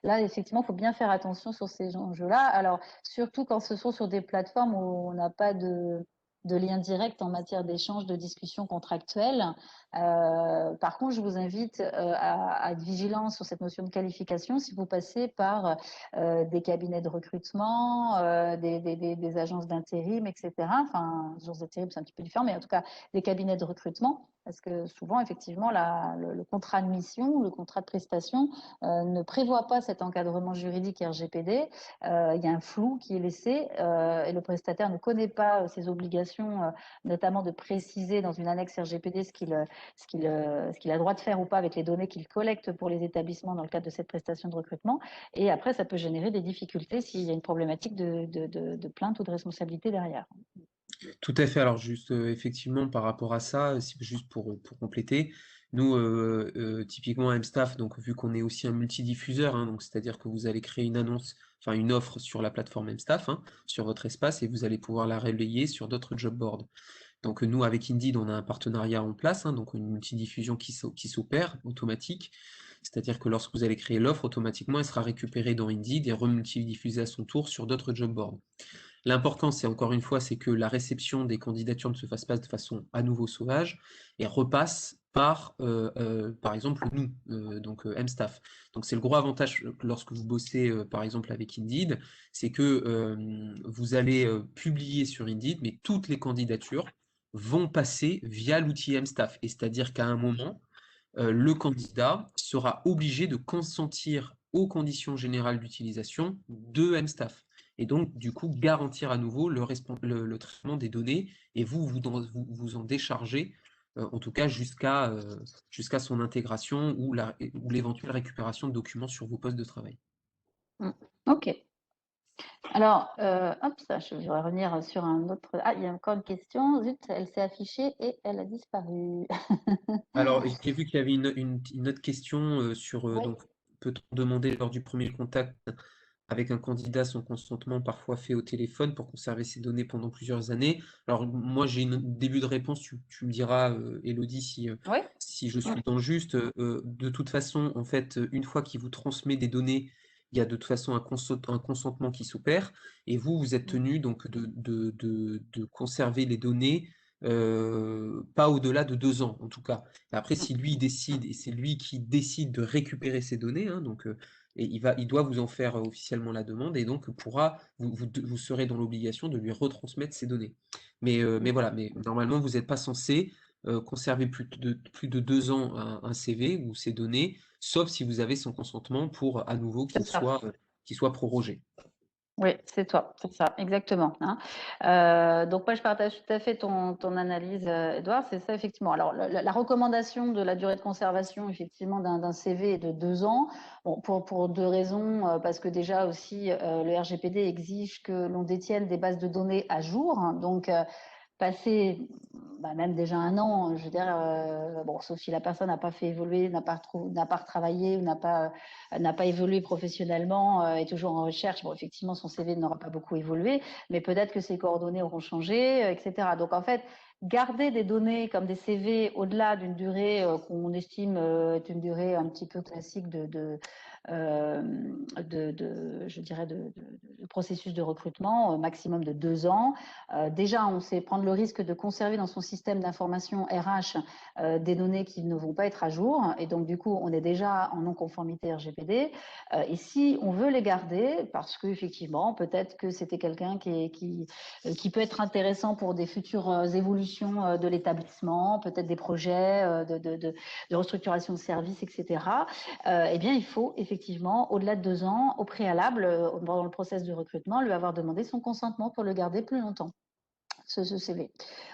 Speaker 1: là effectivement il faut bien faire attention sur ces enjeux-là. Alors surtout quand ce sont sur des plateformes où on n'a pas de lien direct en matière d'échange, de discussion contractuelle. Par contre, je vous invite à être vigilant sur cette notion de qualification si vous passez par des cabinets de recrutement, des agences d'intérim, etc. Enfin, agences d'intérim, c'est un petit peu différent, mais en tout cas, des cabinets de recrutement, parce que souvent, effectivement, le contrat de mission, le contrat de prestation ne prévoit pas cet encadrement juridique RGPD. Il y a un flou qui est laissé et le prestataire ne connaît pas ses obligations, notamment de préciser dans une annexe RGPD ce qu'il a le droit de faire ou pas avec les données qu'il collecte pour les établissements dans le cadre de cette prestation de recrutement. Et après, ça peut générer des difficultés s'il y a une problématique de plainte ou de responsabilité derrière.
Speaker 5: Tout à fait. Alors juste effectivement par rapport à ça, juste pour compléter, nous typiquement à MStaff, donc vu qu'on est aussi un multidiffuseur, hein, donc c'est-à-dire que vous allez créer une annonce, enfin une offre sur la plateforme MStaff, hein, sur votre espace et vous allez pouvoir la relayer sur d'autres job boards. Donc nous avec Indeed, on a un partenariat en place, hein, donc une multidiffusion qui s'opère automatique. C'est-à-dire que lorsque vous allez créer l'offre, automatiquement elle sera récupérée dans Indeed et remultidiffusée à son tour sur d'autres job boards. L'important, c'est encore une fois, c'est que la réception des candidatures ne se fasse pas de façon à nouveau sauvage et repasse par exemple, nous, donc MStaff. Donc c'est le gros avantage lorsque vous bossez, par exemple, avec Indeed, c'est que vous allez publier sur Indeed, mais toutes les candidatures vont passer via l'outil MStaff. Et c'est-à-dire qu'à un moment, le candidat sera obligé de consentir aux conditions générales d'utilisation de MStaff. Et donc, du coup, garantir à nouveau le traitement des données et vous en décharger, en tout cas jusqu'à son intégration ou l'éventuelle récupération de documents sur vos postes de travail.
Speaker 1: Ok. Alors, hop, ça, je vais revenir sur un autre. Ah, il y a encore une question. Zut, elle s'est affichée et elle a disparu.
Speaker 5: Alors, j'ai vu qu'il y avait une autre question sur,
Speaker 1: Oui.
Speaker 5: donc, peut-on demander lors du premier contact avec un candidat son consentement parfois fait au téléphone pour conserver ses données pendant plusieurs années? Alors, moi, j'ai un début de réponse, tu me diras, Élodie,
Speaker 1: Oui.
Speaker 5: si je suis dans le juste. De toute façon, en fait, une fois qu'il vous transmet des données, il y a de toute façon un consentement qui s'opère, et vous êtes tenu donc de conserver les données pas au-delà de 2 ans, en tout cas. Et après, si lui décide, et c'est lui qui décide de récupérer ces données, hein, donc, et il doit vous en faire officiellement la demande, et donc vous serez dans l'obligation de lui retransmettre ces données. Mais voilà, mais normalement, vous n'êtes pas censé conserver plus de 2 ans un CV ou ces données, sauf si vous avez son consentement pour à nouveau
Speaker 1: C'est ça.
Speaker 5: qu'il soit prorogé.
Speaker 1: Oui, c'est ça, exactement, hein. Donc moi, je partage tout à fait ton analyse, Edouard, c'est ça, effectivement. Alors, la recommandation de la durée de conservation, effectivement, d'un CV est de 2 ans, bon, pour deux raisons, parce que déjà aussi, le RGPD exige que l'on détienne des bases de données à jour, hein. Donc, passer même déjà un an, je veux dire, bon, sauf si la personne n'a pas fait évoluer, n'a pas retravaillé ou n'a pas évolué professionnellement, est toujours en recherche. Bon, effectivement, son CV n'aura pas beaucoup évolué, mais peut-être que ses coordonnées auront changé, etc. Donc, en fait, garder des données comme des CV au-delà d'une durée qu'on estime être une durée un petit peu classique je dirais, de processus de recrutement, maximum de 2 ans. Déjà, on sait prendre le risque de conserver dans son système d'information RH des données qui ne vont pas être à jour. Et donc, du coup, on est déjà en non-conformité RGPD. Et si on veut les garder, parce qu'effectivement, peut-être que c'était quelqu'un qui peut être intéressant pour des futures évolutions de l'établissement, peut-être des projets de restructuration de services, etc., eh bien, il faut effectivement, au-delà de 2 ans, au préalable, dans le process de recrutement, lui avoir demandé son consentement pour le garder plus longtemps, ce CV.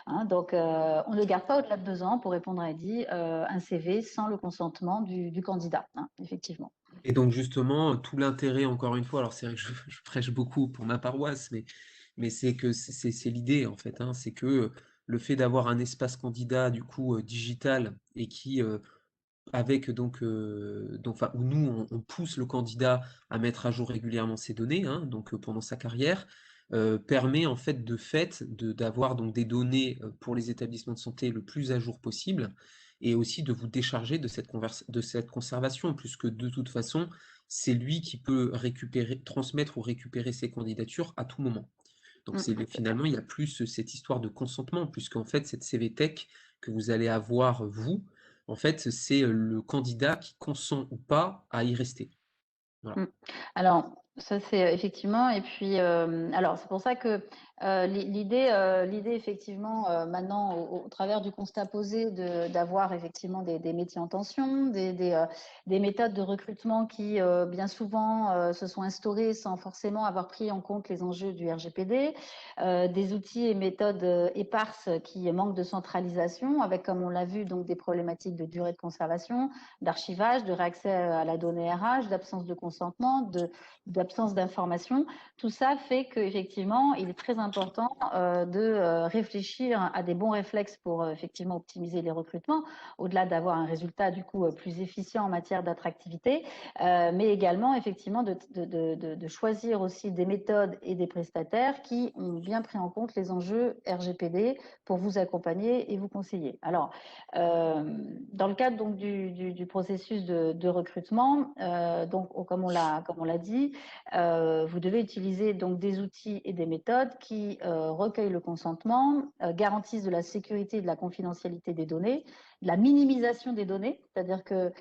Speaker 1: Hein, donc, on ne le garde pas au-delà de 2 ans, pour répondre à Eddy, un CV sans le consentement du candidat, hein, effectivement.
Speaker 5: Et donc justement, tout l'intérêt, encore une fois, alors c'est vrai que je prêche beaucoup pour ma paroisse, mais c'est que c'est l'idée en fait, hein, c'est que le fait d'avoir un espace candidat du coup digital et qui avec enfin, où nous on pousse le candidat à mettre à jour régulièrement ses données, hein, donc pendant sa carrière, permet en fait d'avoir donc des données pour les établissements de santé le plus à jour possible, et aussi de vous décharger de cette conservation, puisque de toute façon, c'est lui qui peut transmettre ou récupérer ses candidatures à tout moment. Donc finalement, il y a plus cette histoire de consentement, puisqu'en fait, cette CVTech que vous allez avoir, vous, en fait, c'est le candidat qui consent ou pas à y rester. Voilà.
Speaker 1: Alors, ça c'est effectivement, et puis alors c'est pour ça que l'idée effectivement maintenant au travers du constat posé d'avoir effectivement des métiers en tension, des méthodes de recrutement qui bien souvent se sont instaurées sans forcément avoir pris en compte les enjeux du RGPD, des outils et méthodes éparses qui manquent de centralisation, avec, comme on l'a vu, donc des problématiques de durée de conservation, d'archivage, de réaccès à la donnée RH, d'absence de consentement, d'absence d'information. Tout ça fait qu'effectivement, il est très important de réfléchir à des bons réflexes pour effectivement optimiser les recrutements, au-delà d'avoir un résultat du coup plus efficient en matière d'attractivité, mais également effectivement de choisir aussi des méthodes et des prestataires qui ont bien pris en compte les enjeux RGPD pour vous accompagner et vous conseiller. Alors, dans le cadre donc du processus de recrutement, donc comme on l'a dit, vous devez utiliser donc des outils et des méthodes qui recueillent le consentement, garantissent de la sécurité et de la confidentialité des données, de la minimisation des données, c'est-à-dire que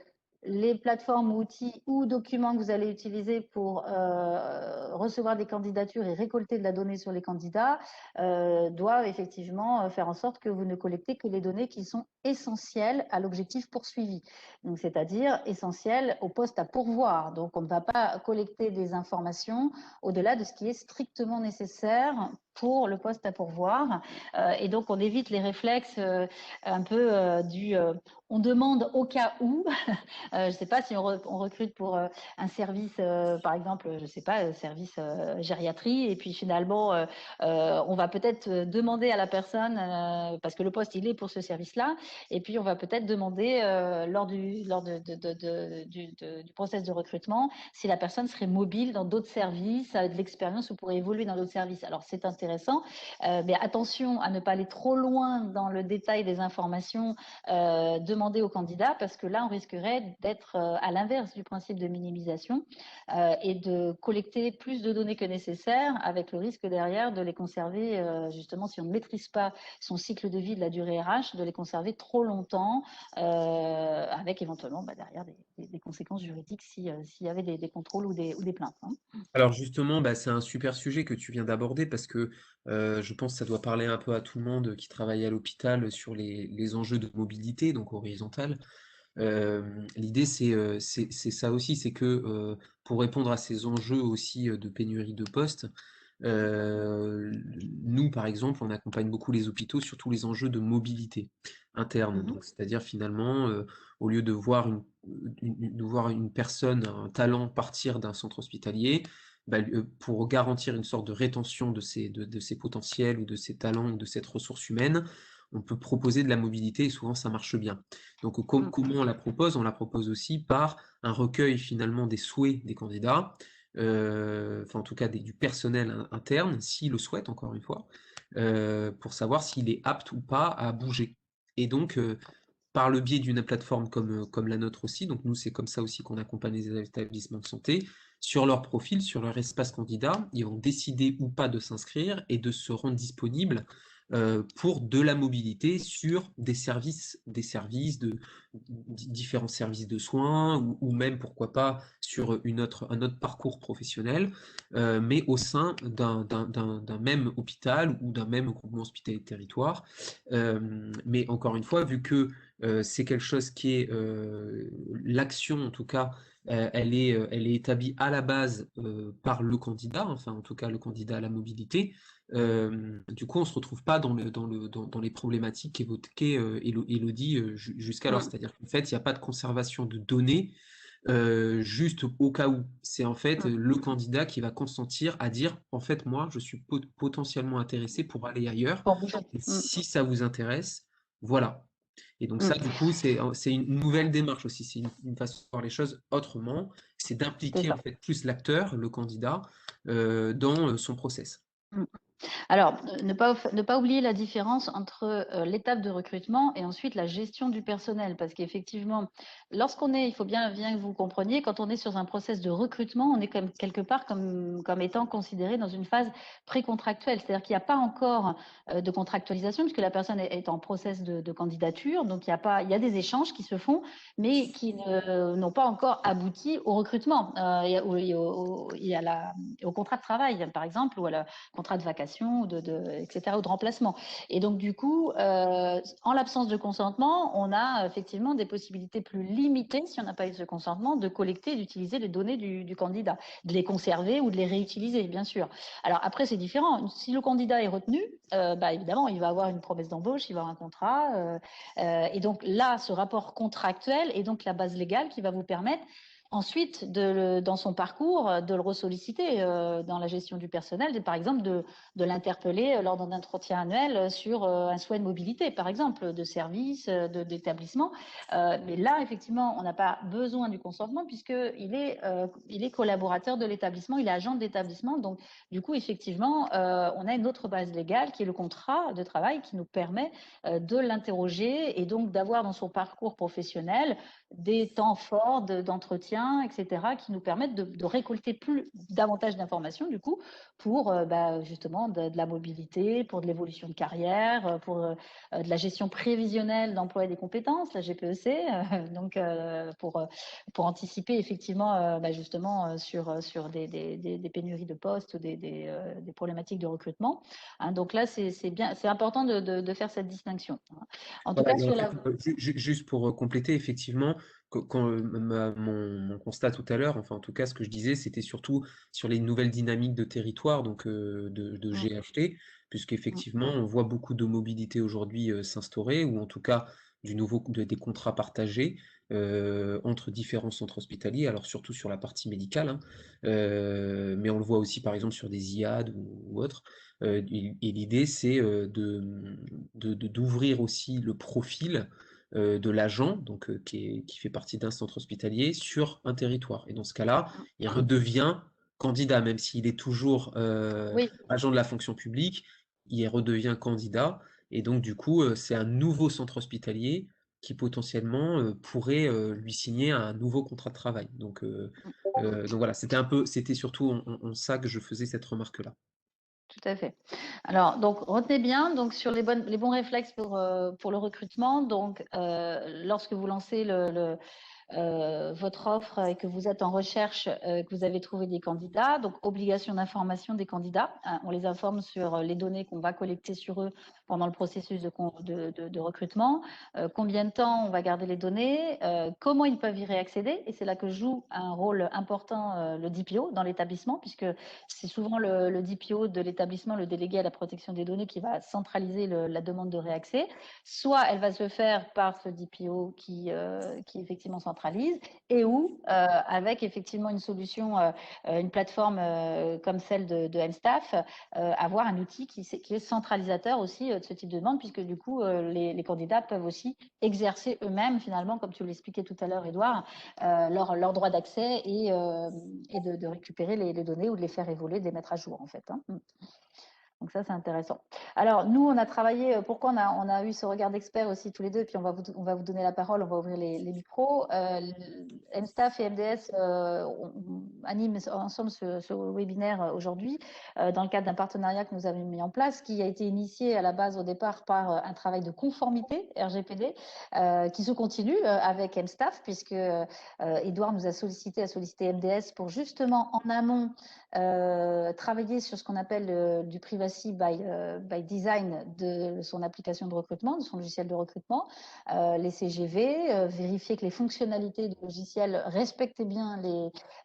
Speaker 1: les plateformes, outils ou documents que vous allez utiliser pour recevoir des candidatures et récolter de la donnée sur les candidats doivent effectivement faire en sorte que vous ne collectez que les données qui sont essentielles à l'objectif poursuivi. Donc, c'est-à-dire essentielles au poste à pourvoir. Donc, on ne va pas collecter des informations au-delà de ce qui est strictement nécessaire pour le poste à pourvoir. Et donc, on évite les réflexes un peu on demande au cas où. Je ne sais pas si on recrute pour un service, par exemple, je ne sais pas, service gériatrie, et puis finalement, on va peut-être demander à la personne, parce que le poste, il est pour ce service-là, et puis on va peut-être demander lors du process de recrutement si la personne serait mobile dans d'autres services, avec de l'expérience ou pourrait évoluer dans d'autres services. Alors, c'est intéressant, mais attention à ne pas aller trop loin dans le détail des informations demandées aux candidats, parce que là, on risquerait d'être à l'inverse du principe de minimisation et de collecter plus de données que nécessaire, avec le risque derrière de les conserver, justement, si on ne maîtrise pas son cycle de vie de la durée RH, de les conserver trop longtemps, avec éventuellement derrière des conséquences juridiques s'il y avait des contrôles ou des plaintes. Hein.
Speaker 5: Alors justement, c'est un super sujet que tu viens d'aborder parce que je pense que ça doit parler un peu à tout le monde qui travaille à l'hôpital sur les enjeux de mobilité, donc horizontale. L'idée, c'est ça aussi, c'est que pour répondre à ces enjeux aussi de pénurie de postes, nous, par exemple, on accompagne beaucoup les hôpitaux sur tous les enjeux de mobilité interne. Donc, c'est-à-dire finalement, au lieu de voir une personne, un talent partir d'un centre hospitalier, pour garantir une sorte de rétention de ces potentiels ou de ces talents ou de cette ressource humaine, on peut proposer de la mobilité et souvent ça marche bien. Donc comment on la propose? On la propose aussi par un recueil finalement des souhaits des candidats, enfin en tout cas du personnel interne, s'il le souhaite encore une fois, pour savoir s'il est apte ou pas à bouger. Et donc par le biais d'une plateforme comme la nôtre aussi, donc nous c'est comme ça aussi qu'on accompagne les établissements de santé, sur leur profil, sur leur espace candidat, ils vont décider ou pas de s'inscrire et de se rendre disponibles pour de la mobilité sur différents services de soins ou même pourquoi pas sur un autre parcours professionnel, mais au sein d'un même hôpital ou d'un même groupement hospitalier de territoire. Mais encore une fois, vu que c'est quelque chose qui est l'action en tout cas, elle est établie à la base par le candidat, enfin en tout cas le candidat à la mobilité. Du coup, on se retrouve pas dans les problématiques évoquées Élodie jusqu'alors. C'est-à-dire qu'en fait, il n'y a pas de conservation de données juste au cas où. C'est en fait le candidat qui va consentir à dire, en fait, moi, je suis potentiellement intéressé pour aller ailleurs. Et si ça vous intéresse, voilà. Et donc ça, du coup, c'est une nouvelle démarche aussi. C'est une façon de voir les choses autrement. C'est d'impliquer en fait plus l'acteur, le candidat, dans son process.
Speaker 1: Alors, ne pas oublier la différence entre l'étape de recrutement et ensuite la gestion du personnel, parce qu'effectivement, il faut bien que vous compreniez, quand on est sur un process de recrutement, on est quelque part comme étant considéré dans une phase précontractuelle, c'est-à-dire qu'il n'y a pas encore de contractualisation, puisque la personne est en process de candidature, donc il y a des échanges qui se font, mais qui n'ont pas encore abouti au recrutement, au contrat de travail, par exemple, ou à la contrat de vacation, etc., ou de remplacement. Et donc, du coup, en l'absence de consentement, on a effectivement des possibilités plus limitées, si on n'a pas eu ce consentement, de collecter et d'utiliser les données du candidat, de les conserver ou de les réutiliser, bien sûr. Alors après, c'est différent. Si le candidat est retenu, évidemment, il va avoir une promesse d'embauche, il va avoir un contrat. Et donc là, ce rapport contractuel est donc la base légale qui va vous permettre ensuite, dans son parcours, de le ressolliciter dans la gestion du personnel, par exemple de l'interpeller lors d'un entretien annuel sur un souhait de mobilité, par exemple, de service, d'établissement. Mais là, effectivement, on n'a pas besoin du consentement puisqu'il est collaborateur de l'établissement, il est agent de l'établissement. Donc, du coup, effectivement, on a une autre base légale qui est le contrat de travail qui nous permet de l'interroger et donc d'avoir dans son parcours professionnel des temps forts d'entretien, etc., qui nous permettent de récolter davantage d'informations, du coup, pour justement de la mobilité, pour de l'évolution de carrière, pour de la gestion prévisionnelle d'emploi et des compétences, la GPEC, donc pour anticiper effectivement justement sur des pénuries de postes ou des problématiques de recrutement. Hein, donc là, c'est important de faire cette distinction. En tout cas,
Speaker 5: Juste pour compléter, effectivement, mon constat tout à l'heure, enfin en tout cas ce que je disais, c'était surtout sur les nouvelles dynamiques de territoire, donc de GHT, puisqu'effectivement on voit beaucoup de mobilité aujourd'hui s'instaurer, ou en tout cas des contrats partagés entre différents centres hospitaliers, alors surtout sur la partie médicale, hein, mais on le voit aussi par exemple sur des IAD ou autres. Et l'idée c'est d'ouvrir aussi le profil de l'agent, donc qui fait partie d'un centre hospitalier, sur un territoire. Et dans ce cas-là, il redevient candidat, même s'il est toujours
Speaker 1: Oui,
Speaker 5: agent de la fonction publique, il redevient candidat. Et donc, du coup, c'est un nouveau centre hospitalier qui potentiellement pourrait lui signer un nouveau contrat de travail. Donc voilà, c'était surtout en ça que je faisais cette remarque-là.
Speaker 1: tout à fait. Alors, donc, retenez bien, donc, sur les bons réflexes pour le recrutement. Donc, lorsque vous lancez votre offre et que vous êtes en recherche, que vous avez trouvé des candidats, donc obligation d'information des candidats. Hein, on les informe sur les données qu'on va collecter sur eux pendant le processus de recrutement, combien de temps on va garder les données, comment ils peuvent y réaccéder. Et c'est là que joue un rôle important le DPO dans l'établissement, puisque c'est souvent le DPO de l'établissement, le délégué à la protection des données, qui va centraliser la demande de réaccès. Soit elle va se faire par ce DPO qui effectivement centralise, et ou avec effectivement une solution, une plateforme comme celle de MStaff, avoir un outil qui est centralisateur aussi de ce type de demande, puisque du coup les candidats peuvent aussi exercer eux-mêmes finalement, comme tu l'expliquais tout à l'heure Édouard, leur droit d'accès et de récupérer les données ou de les faire évoluer, de les mettre à jour en fait. Hein. Donc ça, c'est intéressant. Alors, nous, on a travaillé, pourquoi on a eu ce regard d'expert aussi tous les deux, et puis on va vous donner la parole, on va ouvrir les micros. MStaff et MDS on animent ensemble ce webinaire aujourd'hui dans le cadre d'un partenariat que nous avons mis en place, qui a été initié à la base au départ par un travail de conformité RGPD, qui se continue avec MStaff, puisque Édouard nous a sollicité MDS pour justement en amont travailler sur ce qu'on appelle du privacy by design de son application de recrutement, de son logiciel de recrutement, les CGV, vérifier que les fonctionnalités du logiciel respectaient bien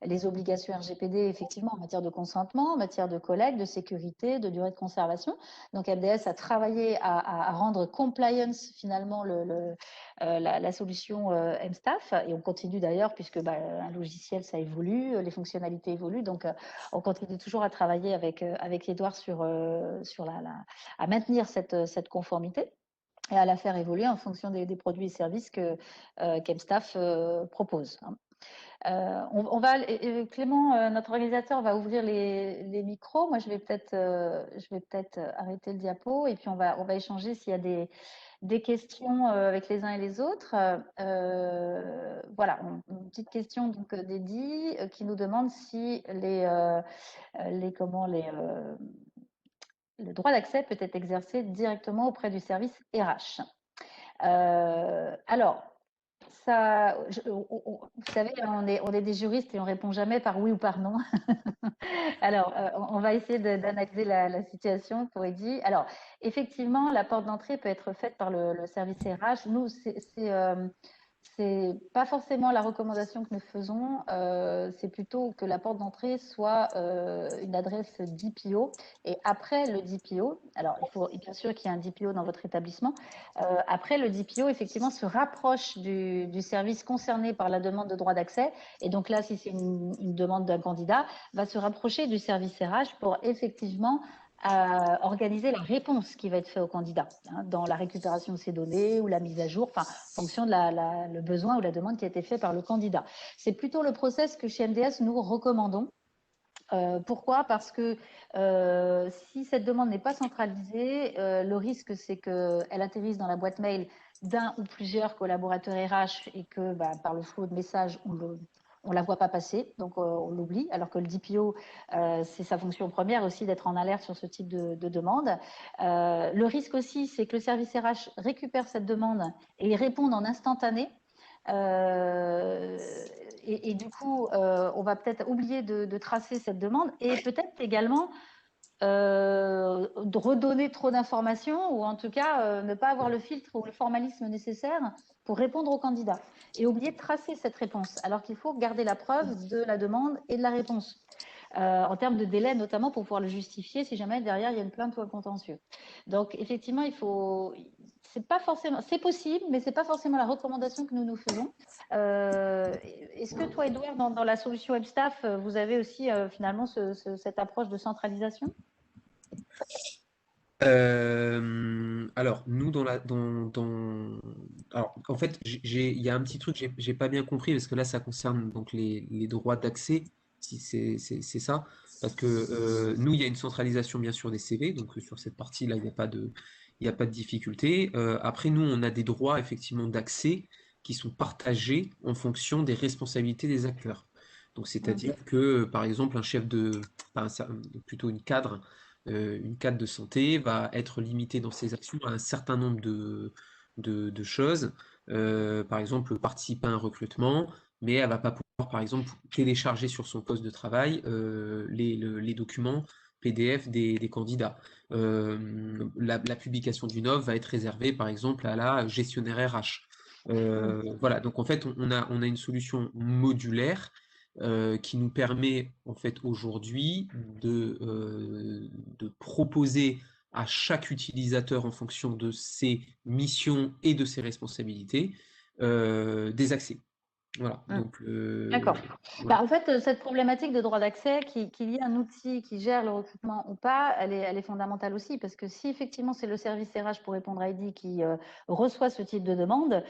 Speaker 1: les obligations RGPD, effectivement, en matière de consentement, en matière de collecte, de sécurité, de durée de conservation. Donc, MDS a travaillé à rendre compliance, finalement, la solution MStaff, et on continue d'ailleurs, puisque un logiciel, ça évolue, les fonctionnalités évoluent, donc on continue toujours à travailler avec Édouard à maintenir cette conformité et à la faire évoluer en fonction des produits et services qu'MStaff propose. Clément, notre organisateur, va ouvrir les micros. Moi, je vais peut-être arrêter le diapo, et puis on va échanger s'il y a des questions avec les uns et les autres. Voilà, une petite question donc d'Eddy qui nous demande si le droit d'accès peut être exercé directement auprès du service RH. Alors, ça, vous savez, on est des juristes et on répond jamais par oui ou par non. Alors, on va essayer d'analyser la situation pour Eddy. Alors, effectivement, la porte d'entrée peut être faite par le service RH. Nous, c'est pas forcément la recommandation que nous faisons, c'est plutôt que la porte d'entrée soit une adresse DPO, et après le DPO, alors il faut bien sûr qu'il y ait un DPO dans votre établissement, après le DPO effectivement se rapproche du service concerné par la demande de droit d'accès, et donc là si c'est une demande d'un candidat, va se rapprocher du service RH pour effectivement organiser la réponse qui va être faite au candidat, hein, dans la récupération de ces données ou la mise à jour, enfin, en fonction de le besoin ou la demande qui a été faite par le candidat. C'est plutôt le process que chez MDS nous recommandons. Pourquoi? Parce que si cette demande n'est pas centralisée, le risque c'est qu'elle atterrisse dans la boîte mail d'un ou plusieurs collaborateurs RH, et que par le flot de messages, on la voit pas passer, donc on l'oublie, alors que le DPO, c'est sa fonction première aussi d'être en alerte sur ce type de demande. Le risque aussi, c'est que le service RH récupère cette demande et y réponde en instantané. Et du coup, on va peut-être oublier de tracer cette demande, et peut-être également de redonner trop d'informations ou en tout cas ne pas avoir le filtre ou le formalisme nécessaire pour répondre aux candidats et oublier de tracer cette réponse alors qu'il faut garder la preuve de la demande et de la réponse. En termes de délai notamment pour pouvoir le justifier si jamais derrière il y a une plainte ou un contentieux. Donc effectivement, c'est pas forcément, c'est possible, mais c'est pas forcément la recommandation que nous faisons. Est-ce que toi, Edouard, dans la solution WebStaff, vous avez aussi finalement cette approche de centralisation?
Speaker 5: Alors, nous, alors, en fait, il y a un petit truc que j'ai pas bien compris, parce que là, ça concerne donc les droits d'accès, si c'est ça. Parce que nous, il y a une centralisation, bien sûr, des CV, donc sur cette partie-là, il y a pas de difficulté. Après, nous, on a des droits, effectivement, d'accès qui sont partagés en fonction des responsabilités des acteurs. Donc, c'est-à-dire que, par exemple, un chef plutôt une cadre de santé va être limitée dans ses actions à un certain nombre de choses. Par exemple, participer à un recrutement, mais elle va pas pouvoir, par exemple, télécharger sur son poste de travail les documents PDF des candidats. La publication d'une offre va être réservée, par exemple, à la gestionnaire RH. Voilà, donc en fait, on a une solution modulaire qui nous permet en fait aujourd'hui de proposer à chaque utilisateur en fonction de ses missions et de ses responsabilités des accès. Voilà, donc
Speaker 1: D'accord.
Speaker 5: voilà.
Speaker 1: Bah, en fait, cette problématique de droit d'accès, qu'il y ait un outil qui gère le recrutement ou pas, elle est fondamentale aussi, parce que si effectivement c'est le service RH pour répondre à ID qui reçoit ce type de demande,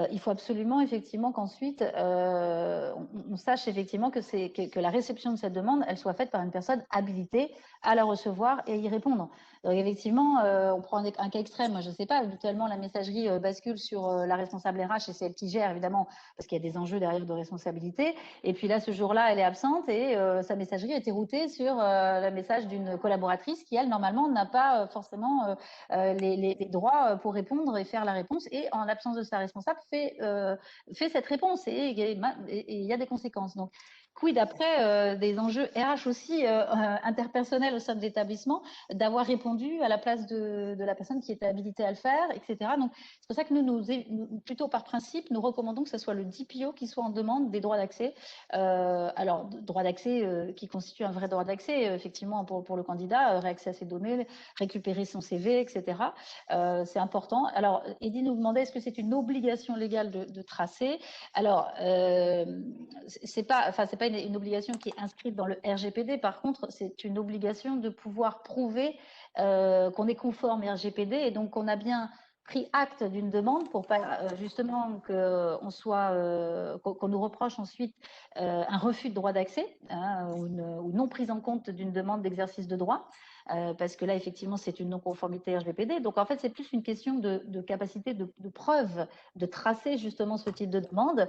Speaker 1: il faut absolument effectivement qu'ensuite on sache effectivement que la réception de cette demande, elle soit faite par une personne habilitée à la recevoir et y répondre. Donc effectivement, on prend un cas extrême, moi je ne sais pas, habituellement la messagerie bascule sur la responsable RH et c'est elle qui gère évidemment parce qu'il y a des enjeux derrière de responsabilité. Et puis là, ce jour-là, elle est absente et sa messagerie a été routée sur le message d'une collaboratrice qui, elle, normalement, n'a pas forcément les droits pour répondre et faire la réponse. Et en l'absence de sa responsable, fait cette réponse et il y a des conséquences. Donc, quid après des enjeux RH aussi interpersonnels au sein de l'établissement, d'avoir répondu à la place de la personne qui était habilitée à le faire, etc. Donc, c'est pour ça que nous, plutôt par principe, nous recommandons que ce soit le DPO qui soit en demande des droits d'accès. Alors, droit d'accès qui constitue un vrai droit d'accès, effectivement, pour le candidat, réaccès à ses données, récupérer son CV, etc. C'est important. Alors, Eddy nous demandait est-ce que c'est une obligation légale de tracer. Alors, c'est pas une obligation qui est inscrite dans le RGPD. Par contre, c'est une obligation de pouvoir prouver qu'on est conforme au RGPD et donc qu'on a bien pris acte d'une demande pour pas justement qu'on nous reproche ensuite un refus de droit d'accès ou non prise en compte d'une demande d'exercice de droit. Parce que là, effectivement, c'est une non-conformité RGPD. Donc, en fait, c'est plus une question de capacité de preuve, de tracer justement ce type de demande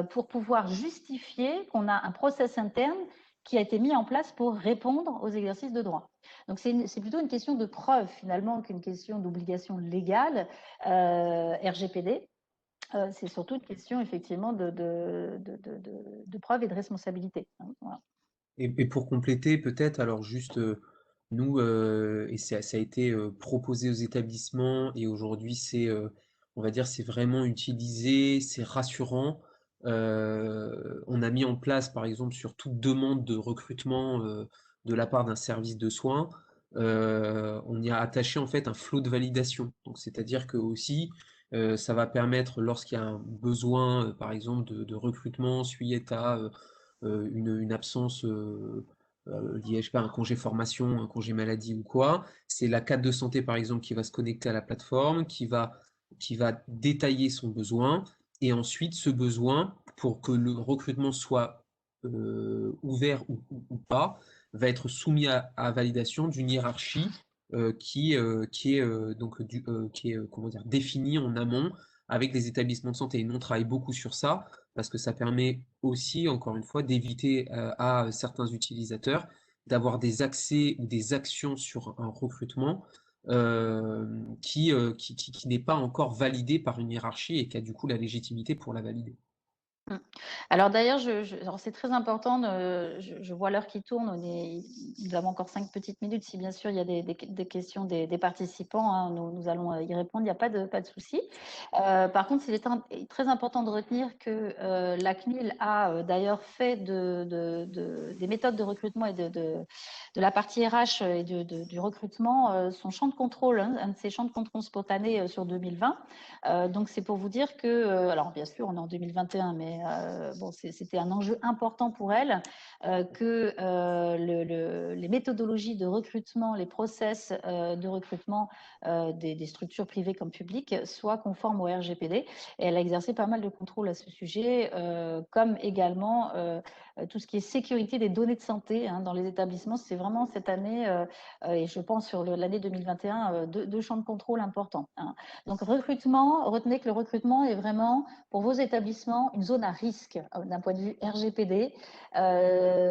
Speaker 1: pour pouvoir justifier qu'on a un process interne qui a été mis en place pour répondre aux exercices de droit. Donc, c'est plutôt une question de preuve finalement qu'une question d'obligation légale RGPD. C'est surtout une question effectivement de preuve et de responsabilité. Voilà.
Speaker 5: Et pour compléter, peut-être, alors juste, nous, et ça a été proposé aux établissements, et aujourd'hui, on va dire, c'est vraiment utilisé, c'est rassurant. On a mis en place, par exemple, sur toute demande de recrutement de la part d'un service de soins, on y a attaché en fait un flot de validation. Donc, c'est-à-dire que aussi, ça va permettre, lorsqu'il y a un besoin, par exemple, de recrutement suite à une absence liée, je sais pas, un congé formation, un congé maladie ou quoi. C'est la carte de santé, par exemple, qui va se connecter à la plateforme, qui va détailler son besoin, et ensuite ce besoin, pour que le recrutement soit ouvert ou pas, va être soumis à validation d'une hiérarchie qui est comment dire, définie en amont avec les établissements de santé. Et nous, on travaille beaucoup sur ça parce que ça permet aussi, encore une fois, d'éviter à certains utilisateurs d'avoir des accès ou des actions sur un recrutement qui n'est pas encore validé par une hiérarchie et qui a du coup la légitimité pour la valider.
Speaker 1: Mm. Alors d'ailleurs, alors c'est très important, je vois l'heure qui tourne, nous avons encore 5 petites minutes, si bien sûr il y a des questions des participants, hein, nous allons y répondre, il n'y a pas de souci. Par contre, il est très important de retenir que la CNIL a d'ailleurs fait des méthodes de recrutement et de la partie RH et du recrutement son champ de contrôle, hein, un de ses champs de contrôle spontanés sur 2020. Donc c'est pour vous dire que, alors bien sûr on est en 2021, mais bon, c'était un enjeu important pour elle que les méthodologies de recrutement, les process de recrutement des structures privées comme publiques soient conformes au RGPD. Et elle a exercé pas mal de contrôles à ce sujet, comme également tout ce qui est sécurité des données de santé hein, dans les établissements. C'est vraiment cette année, et je pense sur l'année 2021, deux champs de contrôle importants. Hein. Donc recrutement, retenez que le recrutement est vraiment pour vos établissements une zone à risque d'un point de vue RGPD,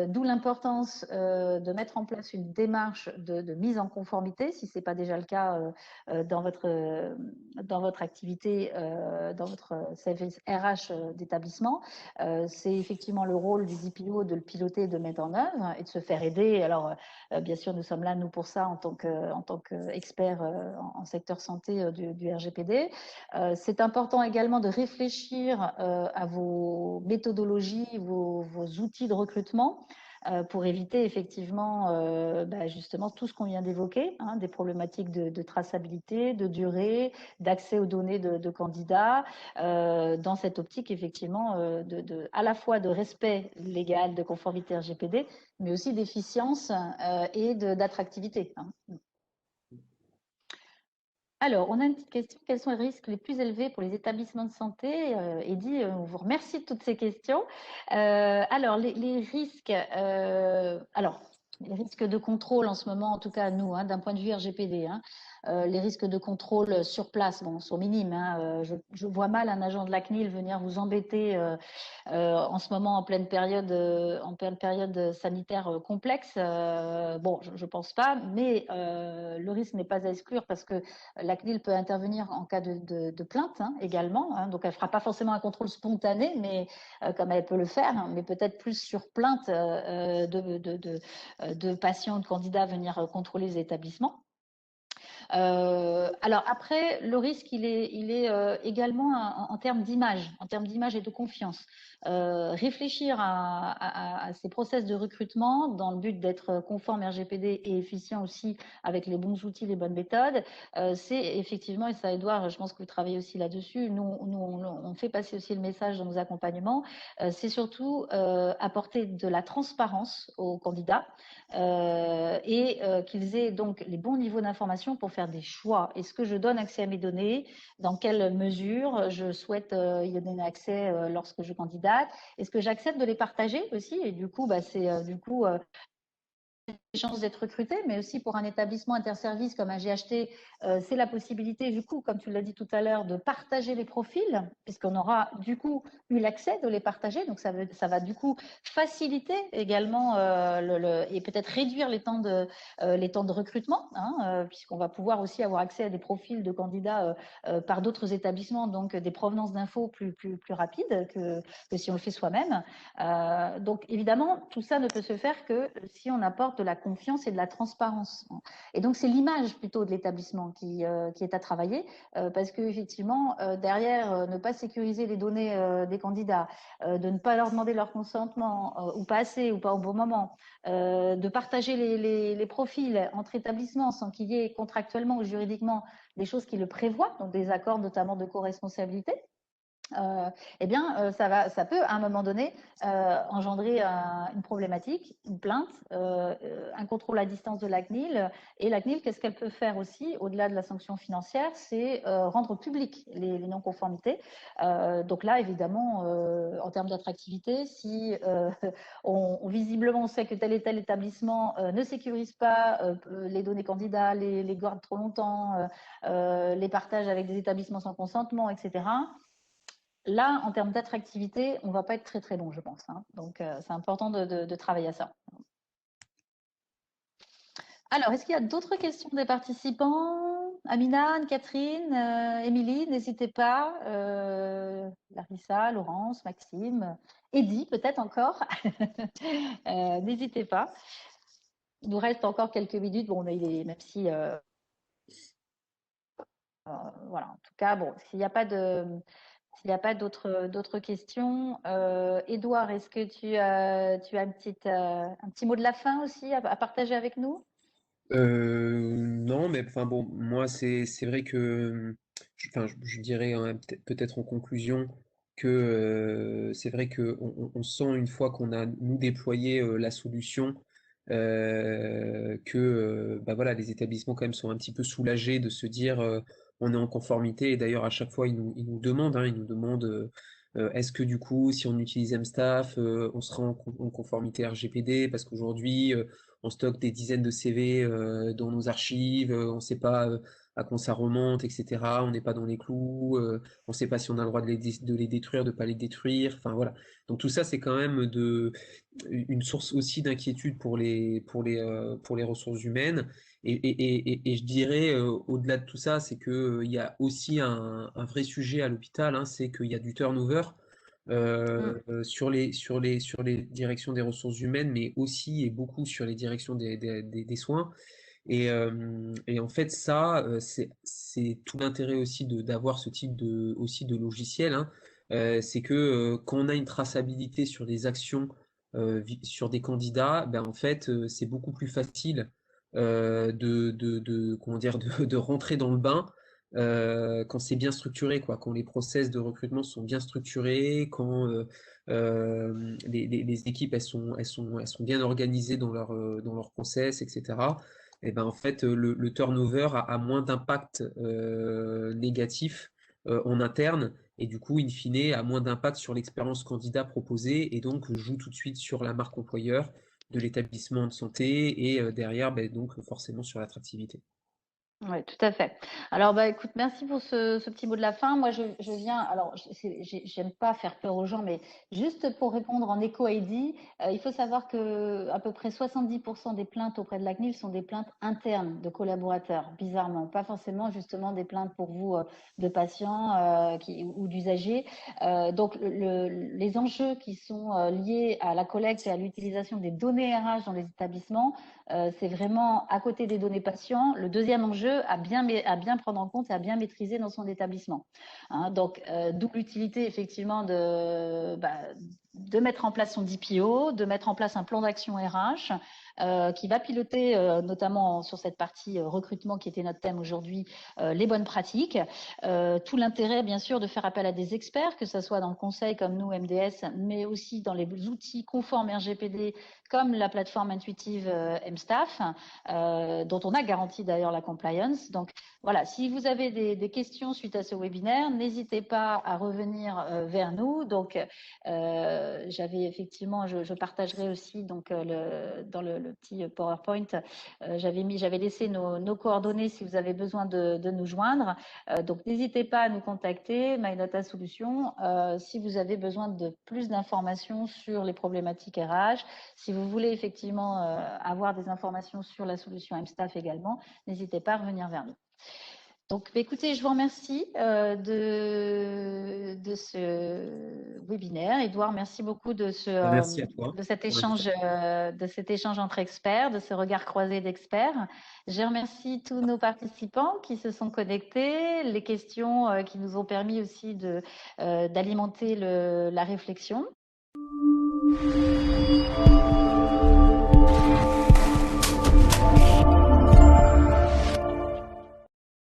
Speaker 1: d'où l'importance de mettre en place une démarche de mise en conformité, si ce n'est pas déjà le cas dans votre activité, dans votre service RH d'établissement. C'est effectivement le rôle du DPO de le piloter et de le mettre en œuvre et de se faire aider. Alors, bien sûr, nous sommes là, nous, pour ça, en tant qu'experts en secteur santé du RGPD. C'est important également de réfléchir à vos méthodologies, vos outils de recrutement pour éviter effectivement justement tout ce qu'on vient d'évoquer, hein, des problématiques de traçabilité, de durée, d'accès aux données de candidats, dans cette optique effectivement à la fois de respect légal, de conformité RGPD, mais aussi d'efficience et d'attractivité. Hein. Alors, on a une petite question. Quels sont les risques les plus élevés pour les établissements de santé? Eddy, on vous remercie de toutes ces questions. Alors, les risques, les risques de contrôle en ce moment, en tout cas nous, hein, d'un point de vue RGPD, hein, les risques de contrôle sur place sont minimes. Hein, je vois mal un agent de la CNIL venir vous embêter en ce moment en pleine période sanitaire complexe. Bon, je ne pense pas, mais le risque n'est pas à exclure parce que la CNIL peut intervenir en cas de plainte hein, également. Hein, donc, elle ne fera pas forcément un contrôle spontané, mais comme elle peut le faire, hein, mais peut-être plus sur plainte de patients, de candidats à venir contrôler les établissements. Alors après, le risque, il est également en termes d'image, et de confiance. Réfléchir à ces process de recrutement dans le but d'être conforme RGPD et efficient aussi avec les bons outils, les bonnes méthodes, c'est effectivement, et ça Edouard, je pense que vous travaillez aussi là-dessus, nous on fait passer aussi le message dans nos accompagnements, c'est surtout apporter de la transparence aux candidats et qu'ils aient donc les bons niveaux d'information pour faire des choix. Est-ce que je donne accès à mes données? Dans quelle mesure je souhaite y donner accès lorsque je candidate? Est-ce que j'accepte de les partager aussi? Et du coup, c'est chances d'être recruté, mais aussi pour un établissement interservice comme un GHT, c'est la possibilité, du coup, comme tu l'as dit tout à l'heure, de partager les profils, puisqu'on aura du coup eu l'accès de les partager. Donc, ça va du coup faciliter également et peut-être réduire les temps de recrutement, hein, puisqu'on va pouvoir aussi avoir accès à des profils de candidats par d'autres établissements, donc des provenances d'infos plus rapides que si on le fait soi-même. Donc, évidemment, tout ça ne peut se faire que si on apporte de la confiance et de la transparence. Et donc, c'est l'image plutôt de l'établissement qui est à travailler, parce qu'effectivement, derrière, ne pas sécuriser les données des candidats, de ne pas leur demander leur consentement, ou pas assez, ou pas au bon moment, de partager les profils entre établissements sans qu'il y ait contractuellement ou juridiquement des choses qui le prévoient, donc des accords notamment de co-responsabilité. Ça peut à un moment donné engendrer une problématique, une plainte, un contrôle à distance de la CNIL. Et la CNIL, qu'est-ce qu'elle peut faire aussi, au-delà de la sanction financière, c'est rendre public les non-conformités. Donc là, évidemment, en termes d'attractivité, si visiblement on sait que tel et tel établissement ne sécurise pas les données candidats, les garde trop longtemps, les partage avec des établissements sans consentement, etc., là, en termes d'attractivité, on ne va pas être très très bon, je pense. Hein. Donc, c'est important de travailler à ça. Alors, est-ce qu'il y a d'autres questions des participants? Amina, Anne-Catherine, Émilie, n'hésitez pas. Larissa, Laurence, Maxime, Eddy, peut-être encore. N'hésitez pas. Il nous reste encore quelques minutes. Bon, même si, voilà. En tout cas, bon, s'il n'y a pas d'autres questions, Édouard, est-ce que tu as un petit mot de la fin aussi à partager avec nous?
Speaker 5: Non, mais enfin bon, moi c'est vrai que, je dirais hein, peut-être en conclusion que c'est vrai que on sent une fois qu'on a nous déployé la solution que bah voilà les établissements quand même sont un petit peu soulagés de se dire on est en conformité et d'ailleurs à chaque fois ils nous demandent hein, ils nous demandent est-ce que du coup si on utilise MStaff on sera en conformité RGPD parce qu'aujourd'hui on stocke des dizaines de CV dans nos archives, on ne sait pas à quand ça remonte, etc. On n'est pas dans les clous, on ne sait pas si on a le droit de les détruire, de ne pas les détruire. Enfin voilà. Donc tout ça, c'est quand même une source aussi d'inquiétude pour les ressources humaines. Et je dirais, au-delà de tout ça, c'est qu'il y a aussi un vrai sujet à l'hôpital, hein, c'est qu'il y a du turnover sur les directions des ressources humaines, mais aussi et beaucoup sur les directions des soins. Et en fait, ça, c'est tout l'intérêt aussi d'avoir ce type aussi de logiciel, hein. C'est que quand on a une traçabilité sur des actions, sur des candidats, ben en fait, c'est beaucoup plus facile comment dire, de rentrer dans le bain quand c'est bien structuré, quoi, quand les process de recrutement sont bien structurés, quand les équipes elles sont bien organisées dans leur process, etc. Et ben en fait le turnover a moins d'impact négatif en interne et du coup in fine a moins d'impact sur l'expérience candidat proposée et donc joue tout de suite sur la marque employeur de l'établissement de santé et derrière ben, donc forcément sur l'attractivité.
Speaker 1: Oui, tout à fait. Alors, bah, écoute, merci pour ce petit mot de la fin. Moi, je viens, alors, j'aime pas faire peur aux gens, mais juste pour répondre en écho à Eddy, il faut savoir que à peu près 70% des plaintes auprès de la CNIL sont des plaintes internes de collaborateurs, bizarrement, pas forcément justement des plaintes pour vous de patients ou d'usagers. Donc, les enjeux qui sont liés à la collecte et à l'utilisation des données RH dans les établissements, c'est vraiment à côté des données patients, le deuxième enjeu à bien prendre en compte et à bien maîtriser dans son établissement. Hein, donc, d'où l'utilité effectivement de mettre en place son DPO, de mettre en place un plan d'action RH qui va piloter notamment sur cette partie recrutement qui était notre thème aujourd'hui, les bonnes pratiques. Tout l'intérêt bien sûr de faire appel à des experts, que ce soit dans le conseil comme nous MDS, mais aussi dans les outils conformes RGPD comme la plateforme intuitive MStaff, dont on a garanti d'ailleurs la compliance. Donc voilà, si vous avez des questions suite à ce webinaire, n'hésitez pas à revenir vers nous. Donc j'avais effectivement, je partagerai aussi donc dans le petit PowerPoint, j'avais laissé nos coordonnées si vous avez besoin de nous joindre. Donc n'hésitez pas à nous contacter, MyData Solutions, si vous avez besoin de plus d'informations sur les problématiques RH. Si vous voulez effectivement avoir des informations sur la solution MStaff également, n'hésitez pas à revenir vers nous. Donc, écoutez, je vous remercie de ce webinaire. Édouard, merci beaucoup
Speaker 5: Merci à toi
Speaker 1: de cet
Speaker 5: pour l'invitation.
Speaker 1: échange entre experts, de ce regard croisé d'experts. Je remercie tous nos participants qui se sont connectés, les questions qui nous ont permis aussi d'alimenter la réflexion.